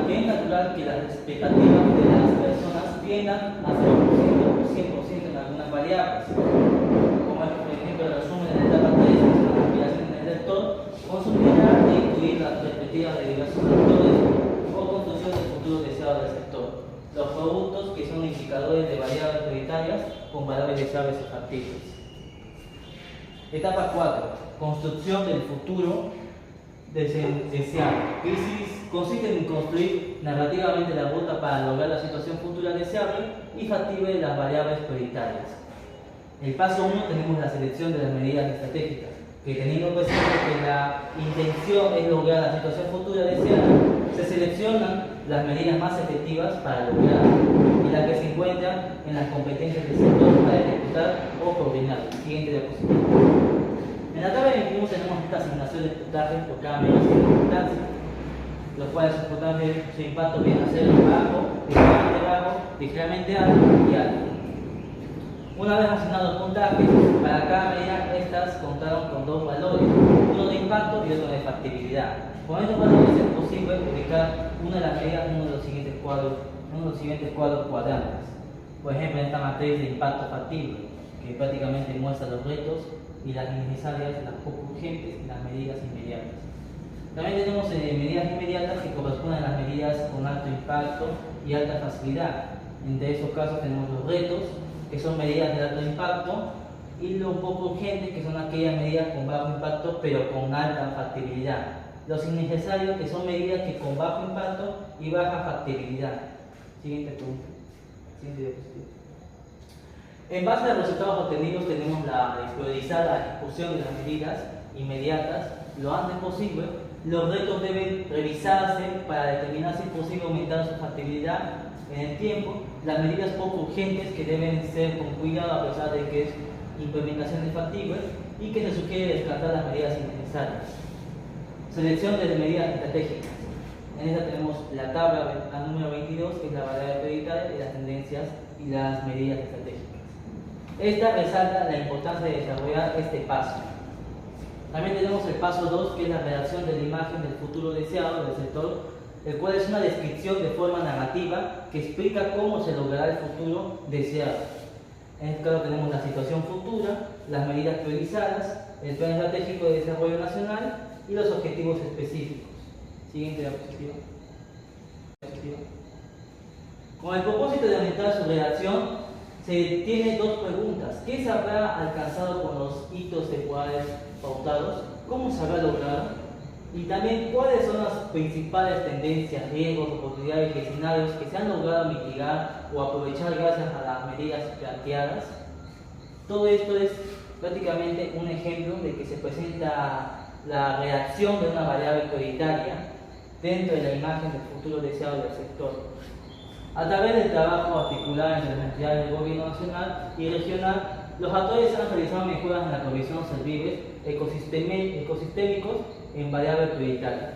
que es natural que las expectativas de las personas tiendan a 0% o 100% en algunas variables, como por ejemplo el resumen de la etapa 3, que son las aspiraciones del lector, consumirá de incluir las perspectivas de diversos sectores o construcción del futuro deseado del sector. Los productos que son indicadores de variables prioritarias con valores deseables y factibles. Etapa 4. Construcción del futuro deseado. Consiste en construir narrativamente la ruta para lograr la situación futura deseable y factible de las variables prioritarias. El paso 1 tenemos la selección de las medidas estratégicas, que teniendo presente que la intención es lograr la situación futura deseada, se seleccionan las medidas más efectivas para lograr y las que se encuentran en las competencias del sector para ejecutar o coordinar. Siguiente diapositiva. En la tabla 21 tenemos esta asignación de puntajes por cada media de importancia, los cuales sus puntajes, su impacto viene a ser bajo, ligeramente alto y alto. Una vez asignados puntajes, para cada medida estas contaron con dos valores, uno de impacto y otro de factibilidad. Con estos valores es posible ubicar una de las medidas en uno de los siguientes cuadros cuadrantes. Por ejemplo, en esta matriz de impacto factible, que prácticamente muestra los retos y las innecesarias, las poco urgentes y las medidas inmediatas. También tenemos medidas inmediatas que corresponden a las medidas con alto impacto y alta facilidad. Entre esos casos tenemos los retos, que son medidas de alto impacto, y los poco urgentes, que son aquellas medidas con bajo impacto pero con alta factibilidad. Los innecesarios, que son medidas que con bajo impacto y baja factibilidad. Siguiente pregunta. Siguiente diapositiva. En base a los resultados obtenidos tenemos la priorizar la ejecución de las medidas inmediatas lo antes posible. Los retos deben revisarse para determinar si es posible aumentar su factibilidad en el tiempo. Las medidas poco urgentes que deben ser con cuidado a pesar de que es implementación factible y que se sugiere descartar las medidas innecesarias. Selección de medidas estratégicas. En esta tenemos la tabla número 22, que es la variable prioritaria y las tendencias y las medidas estratégicas. Esta resalta la importancia de desarrollar este paso. También tenemos el paso 2, que es la redacción de la imagen del futuro deseado del sector, el cual es una descripción de forma narrativa que explica cómo se logrará el futuro deseado. En este caso tenemos la situación futura, las medidas priorizadas, el plan estratégico de desarrollo nacional y los objetivos específicos. Siguiente diapositiva. Con el propósito de aumentar su redacción, se tiene dos preguntas. ¿Qué se habrá alcanzado con los hitos temporales pautados? ¿Cómo se habrá logrado? Y también, ¿cuáles son las principales tendencias, riesgos, oportunidades y escenarios que se han logrado mitigar o aprovechar gracias a las medidas planteadas? Todo esto es prácticamente un ejemplo de que se presenta la redacción de una variable prioritaria dentro de la imagen del futuro deseado del sector. A través del trabajo articulado entre las entidades del gobierno nacional y regional, los actores han realizado mejoras en la provisión de servicios ecosistémicos en variables prioritarias.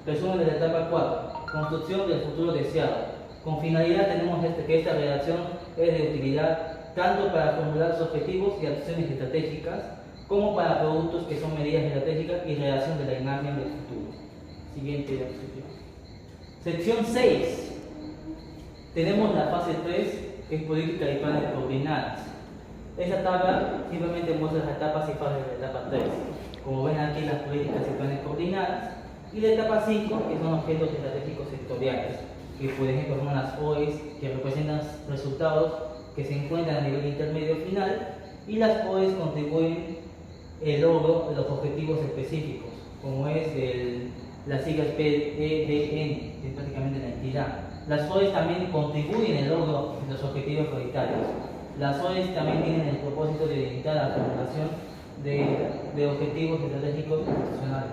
Resumen de la etapa 4. Construcción del futuro deseado. Con finalidad tenemos que esta redacción es de utilidad tanto para formular sus objetivos y acciones estratégicas, como para productos que son medidas estratégicas y redacción de la imagen del futuro. Siguiente diapositiva. Sección 6. Tenemos la fase 3, que es política y planes coordinadas. Esta tabla simplemente muestra las etapas y fases de la etapa 3. Como ven aquí, las políticas y planes coordinadas. Y la etapa 5, que son objetos estratégicos sectoriales, que por ejemplo son las OEs, que representan resultados que se encuentran a nivel intermedio final, y las OEs contribuyen el logro de los objetivos específicos, como es las siglas PEDN, que es prácticamente la entidad. Las OEs también contribuyen el logro de los objetivos prioritarios. Las OEs también tienen el propósito de orientar la formulación de objetivos estratégicos institucionales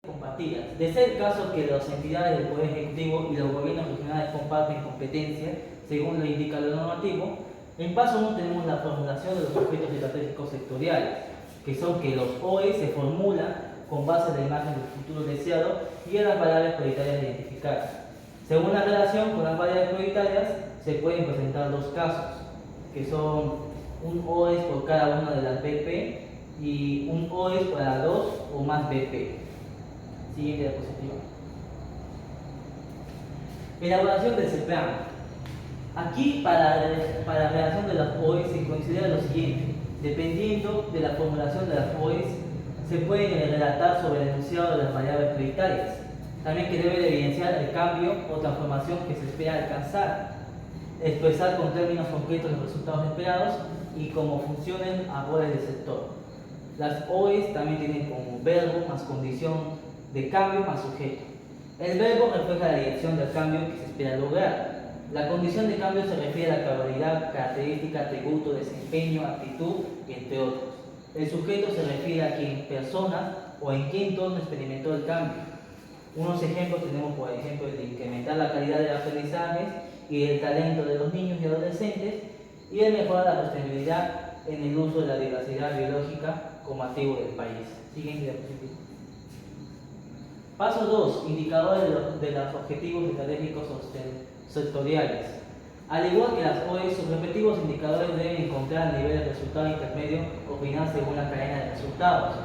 compartidas. De ser el caso que las entidades del Poder Ejecutivo y los gobiernos regionales comparten competencias según lo indica lo normativo, en paso 1 tenemos la formulación de los objetos estratégicos sectoriales, que son que los OEs se formulan con base en la imagen del futuro deseado y en las variables prioritarias identificadas. Según la relación con las variables prioritarias, se pueden presentar dos casos, que son un OES por cada una de las BP y un OES para dos o más BP. Siguiente diapositiva. Elaboración del CPAN. Aquí, para la redacción de las OES se considera lo siguiente: dependiendo de la formulación de las OES, se puede relatar sobre el enunciado de las variables prioritarias. También que debe de evidenciar el cambio o transformación que se espera alcanzar, expresar con términos concretos los resultados esperados y cómo funcionan a roles del sector. Las OEs también tienen como verbo más condición de cambio más sujeto. El verbo refleja la dirección del cambio que se espera lograr. La condición de cambio se refiere a la cabalidad, característica, atributo, desempeño, actitud, entre otros. El sujeto se refiere a quien persona o en qué entorno experimentó el cambio. Unos ejemplos tenemos, por ejemplo, el de incrementar la calidad de aprendizaje y el talento de los niños y adolescentes, y el mejorar la sostenibilidad en el uso de la diversidad biológica como activo del país. Siguiente diapositiva. Paso 2. Indicadores de los objetivos estratégicos sectoriales. Al igual que las OE, sus respectivos indicadores deben encontrar el nivel de resultado intermedio o final según la cadena de resultados.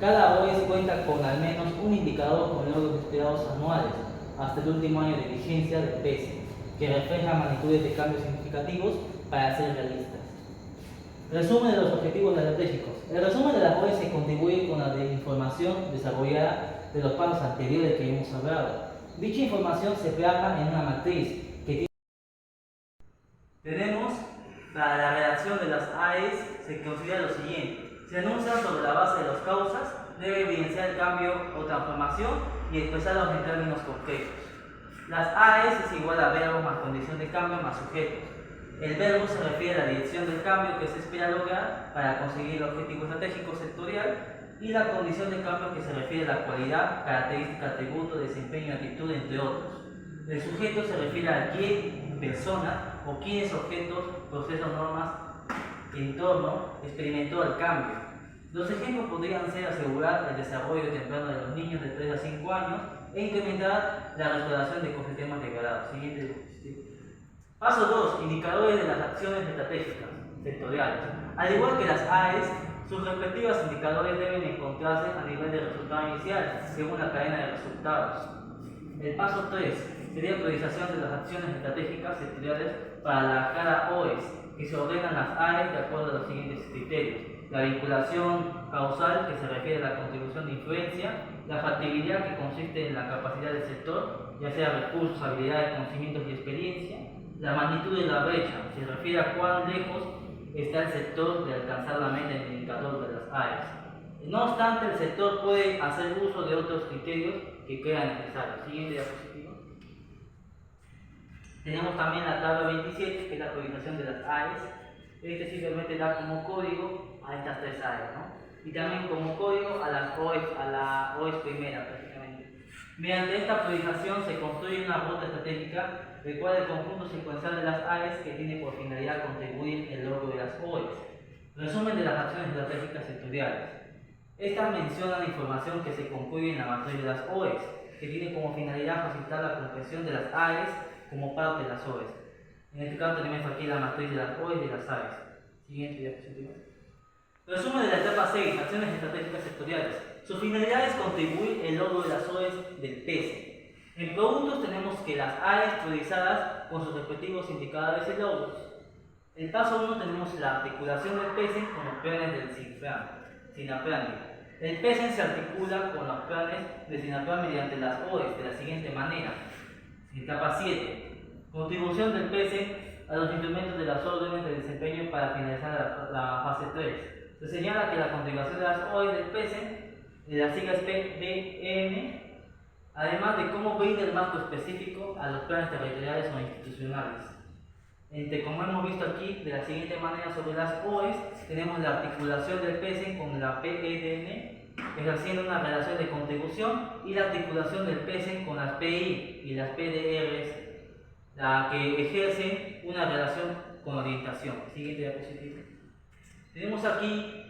Cada OE cuenta con al menos un indicador con logros esperados anuales hasta el último año de vigencia del PESE, que refleja magnitudes de cambios significativos para ser realistas. Resumen de los objetivos estratégicos. El resumen de las OE se contribuye con la información desarrollada de los pasos anteriores que hemos hablado. Dicha información se plasma en una matriz que tenemos para la redacción de las AES. Se considera lo siguiente: se enuncia sobre la base de las causas, debe evidenciar el cambio o transformación y expresarlos en términos concretos. Las AES es igual a verbo más condición de cambio más sujeto. El verbo se refiere a la dirección del cambio que se espera lograr para conseguir el objetivo estratégico sectorial, y la condición de cambio que se refiere a la cualidad, característica, atributo, desempeño, actitud, entre otros. El sujeto se refiere a quién, persona, o quiénes, objetos, procesos, normas, entorno, experimentó el cambio. Los ejemplos podrían ser asegurar el desarrollo temprano de los niños de 3 a 5 años e incrementar la restauración de ecosistemas degradados. Siguiente diapositiva. Paso 2. Indicadores de las acciones estratégicas sectoriales. Al igual que las AES, sus respectivos indicadores deben encontrarse a nivel de resultado inicial, según la cadena de resultados. El paso 3 sería priorización de las acciones estratégicas sectoriales para cada OES, que se ordenan las AES de acuerdo a los siguientes criterios: la vinculación causal, que se refiere a la contribución de influencia; la factibilidad, que consiste en la capacidad del sector, ya sea recursos, habilidades, conocimientos y experiencia; la magnitud de la brecha, se refiere a cuán lejos está el sector de alcanzar la meta en el indicador de las AES. No obstante, el sector puede hacer uso de otros criterios que crean necesarios. Siguiente diapositiva. Tenemos también la tabla 27, que es la priorización de las AES. Este simplemente da como código a estas tres AES, ¿no? Y también como código a las OES, a la OES primera prácticamente. Mediante esta priorización se construye una ruta estratégica, el cual el conjunto secuencial de las AES, que tiene por finalidad contribuir el logro de las OES. Resumen de las acciones estratégicas sectoriales. Estas mencionan la información que se concluye en la matriz de las OES, que tiene como finalidad facilitar la comprensión de las AES como parte de las OES. En este caso tenemos aquí la matriz de las OES y de las AES. Siguiente diapositiva. Resumen de la etapa 6, acciones estratégicas sectoriales. Su finalidad es contribuir el logro de las OES del PESE. En productos tenemos que las AES priorizadas con sus respectivos indicadores y logros. En paso 1 tenemos la articulación del PESE con los planes del SINAPRAN. El PESE se articula con los planes de SINAPRAN mediante las OES de la siguiente manera. Etapa 7. Contribución del PESE a los instrumentos de las órdenes de desempeño para finalizar la fase 3. Se señala que la contribución de las OES del PESE, de las siglas PDN, además de cómo brinda el marco específico a los planes territoriales o institucionales. Como hemos visto aquí, de la siguiente manera sobre las OES, tenemos la articulación del PESE con la PEDN, ejerciendo una relación de contribución, y la articulación del PESE con las PI y las PDRs, la que ejercen una relación con orientación. Siguiente diapositiva. Tenemos aquí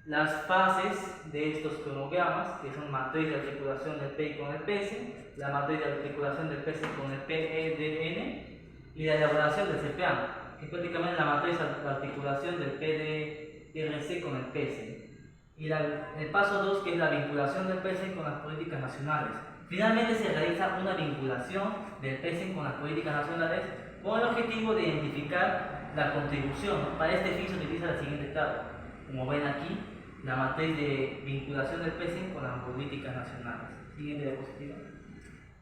las fases de estos cronogramas, que son matriz de articulación del PI con el PESE, la matriz de articulación del PESE con el PEDN, y la elaboración del CPAN, que es prácticamente la matriz de articulación del PDRC con el PESE. Y el paso 2, que es la vinculación del PESE con las políticas nacionales. Finalmente se realiza una vinculación del PESE con las políticas nacionales con el objetivo de identificar la contribución, ¿no? Para este fin se utiliza la siguiente tabla. Como ven aquí, la matriz de vinculación del PESE con las políticas nacionales. Siguiente diapositiva.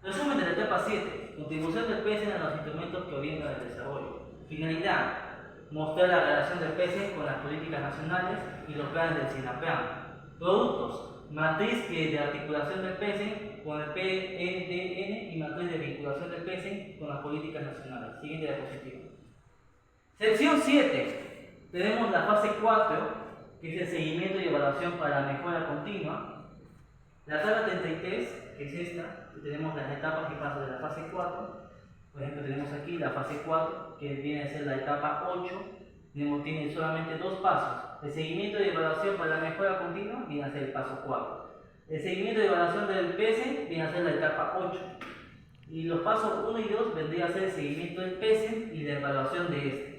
Resumen de la etapa 7. Contribución del PESE a los instrumentos que orientan el desarrollo. Finalidad: mostrar la relación del PESE con las políticas nacionales y los planes del SINAPRAN. Productos: matriz de articulación del PESE con el PEDN y matriz de vinculación del PESE con las políticas nacionales. Siguiente diapositiva. Sección 7. Tenemos la fase 4, que es el seguimiento y evaluación para la mejora continua. La tabla 33, que es esta, tenemos las etapas y pasos de la fase 4. Por ejemplo, tenemos aquí la fase 4, que viene a ser la etapa 8. Tiene solamente dos pasos. El seguimiento y evaluación para la mejora continua viene a ser el paso 4. El seguimiento y evaluación del PESE viene a ser la etapa 8. Y los pasos 1 y 2 vendría a ser el seguimiento del PESEN y la evaluación de este.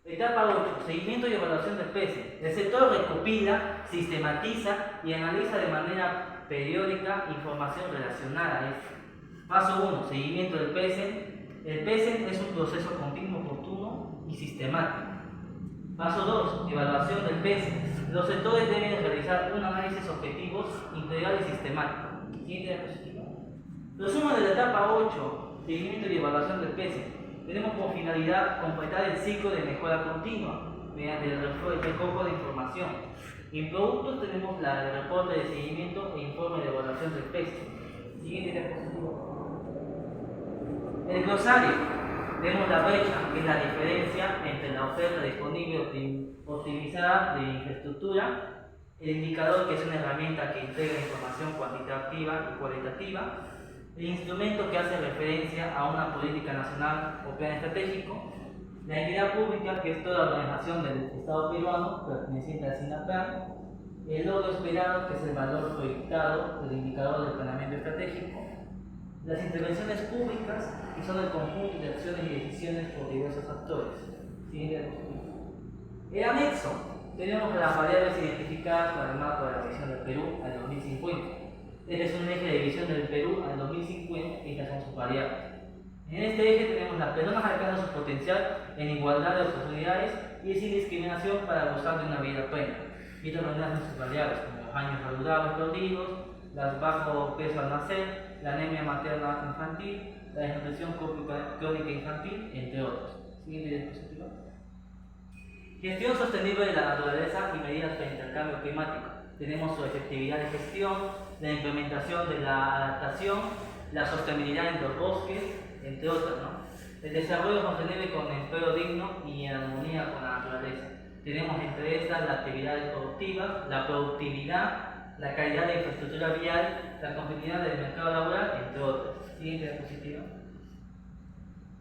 Etapa 8. Seguimiento y evaluación del PESEN. El sector recopila, sistematiza y analiza de manera periódica información relacionada a esto. Paso 1. Seguimiento del PESEN. El PESEN es un proceso continuo, oportuno y sistemático. Paso 2. Evaluación del PESEN. Los sectores deben realizar un análisis objetivo, integral y sistemático. Siguiente diapositiva. Resumen de la etapa 8, seguimiento y evaluación del PESEN. Tenemos como finalidad completar el ciclo de mejora continua mediante el recojo de información. En productos tenemos el reporte de seguimiento e informe de evaluación del PESEN. Siguiente diapositiva. El glosario. Tenemos la brecha, que es la diferencia entre la oferta disponible optimizada de infraestructura, el indicador, que es una herramienta que integra información cuantitativa y cualitativa, el instrumento, que hace referencia a una política nacional o plan estratégico, la entidad pública, que es toda la organización del Estado peruano perteneciente al SINAPLAN, el logro esperado, que es el valor proyectado del indicador del planeamiento estratégico, las intervenciones públicas, que son el conjunto de acciones y decisiones por diversos actores. El anexo, tenemos las variables identificadas con el marco de la visión del Perú al 2050. Este es un eje de visión del Perú al 2050 y estas son sus variables. En este eje tenemos las personas alcanzando su potencial en igualdad de oportunidades y sin discriminación para gozar de una vida plena. Y estas son sus variables, como los años saludables perdidos, las bajo peso al nacer, la anemia materna infantil, la desnutrición crónica infantil, entre otros. Siguiente diapositiva. Gestión sostenible de la naturaleza y medidas frente al cambio climático. Tenemos su efectividad de gestión, la implementación de la adaptación, la sostenibilidad en los bosques, entre otras, ¿no? El desarrollo sostenible con empleo digno y en armonía con la naturaleza. Tenemos entre estas las actividades productivas, la productividad, la calidad de infraestructura vial, la competitividad del mercado laboral, entre otras. Siguiente diapositiva.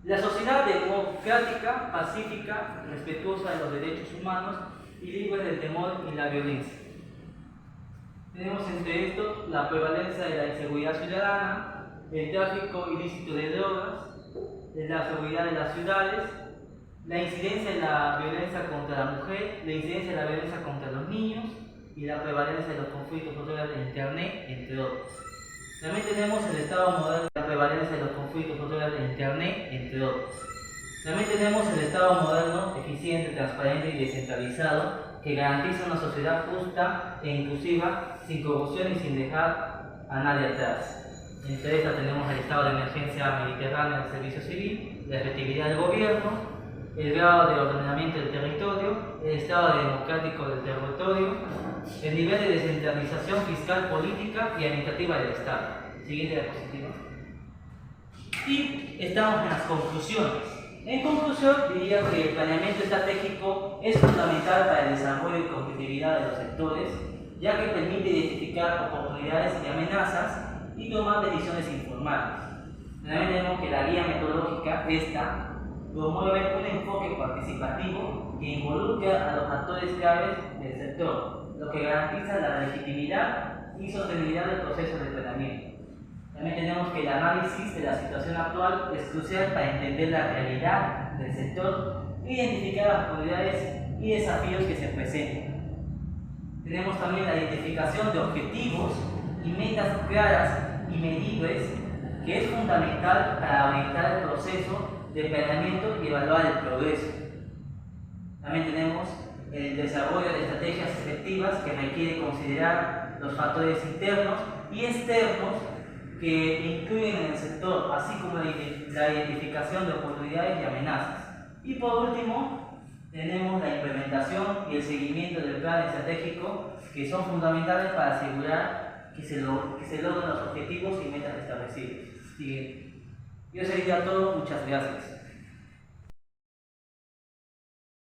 La sociedad democrática, pacífica, respetuosa de los derechos humanos y libre del temor y la violencia. Tenemos entre estos la prevalencia de la inseguridad ciudadana, el tráfico ilícito de drogas, la seguridad de las ciudades, la incidencia de la violencia contra la mujer, la incidencia de la violencia contra los niños y la prevalencia de los conflictos sociales de Internet, entre otros. También tenemos el Estado moderno, la prevalencia de los conflictos sociales de Internet, entre otros. También tenemos el Estado moderno, eficiente, transparente y descentralizado, que garantiza una sociedad justa e inclusiva, sin corrupción y sin dejar a nadie atrás. Entre estas tenemos el estado de emergencia mediterráneo del servicio civil, la efectividad del gobierno, el grado de ordenamiento del territorio, el estado democrático del territorio, el nivel de descentralización fiscal, política y administrativa del Estado. Siguiente diapositiva. Y estamos en las conclusiones. En conclusión, diría que el planeamiento estratégico es fundamental para el desarrollo y competitividad de los sectores, ya que permite identificar oportunidades y amenazas y tomar decisiones informadas. También tenemos que la guía metodológica, promueve un enfoque participativo que involucra a los actores claves del sector, lo que garantiza la legitimidad y sostenibilidad del proceso de planeamiento. También tenemos que el análisis de la situación actual es crucial para entender la realidad del sector e identificar las oportunidades y desafíos que se presentan. Tenemos también la identificación de objetivos y metas claras y medibles, que es fundamental para orientar el proceso de planeamiento y evaluar el progreso. También tenemos el desarrollo de estrategias efectivas que requiere considerar los factores internos y externos que incluyen en el sector, así como la identificación de oportunidades y amenazas. Y por último, tenemos la implementación y el seguimiento del plan estratégico, que son fundamentales para asegurar que se logren los objetivos y metas establecidos. Yo sería todo, muchas gracias.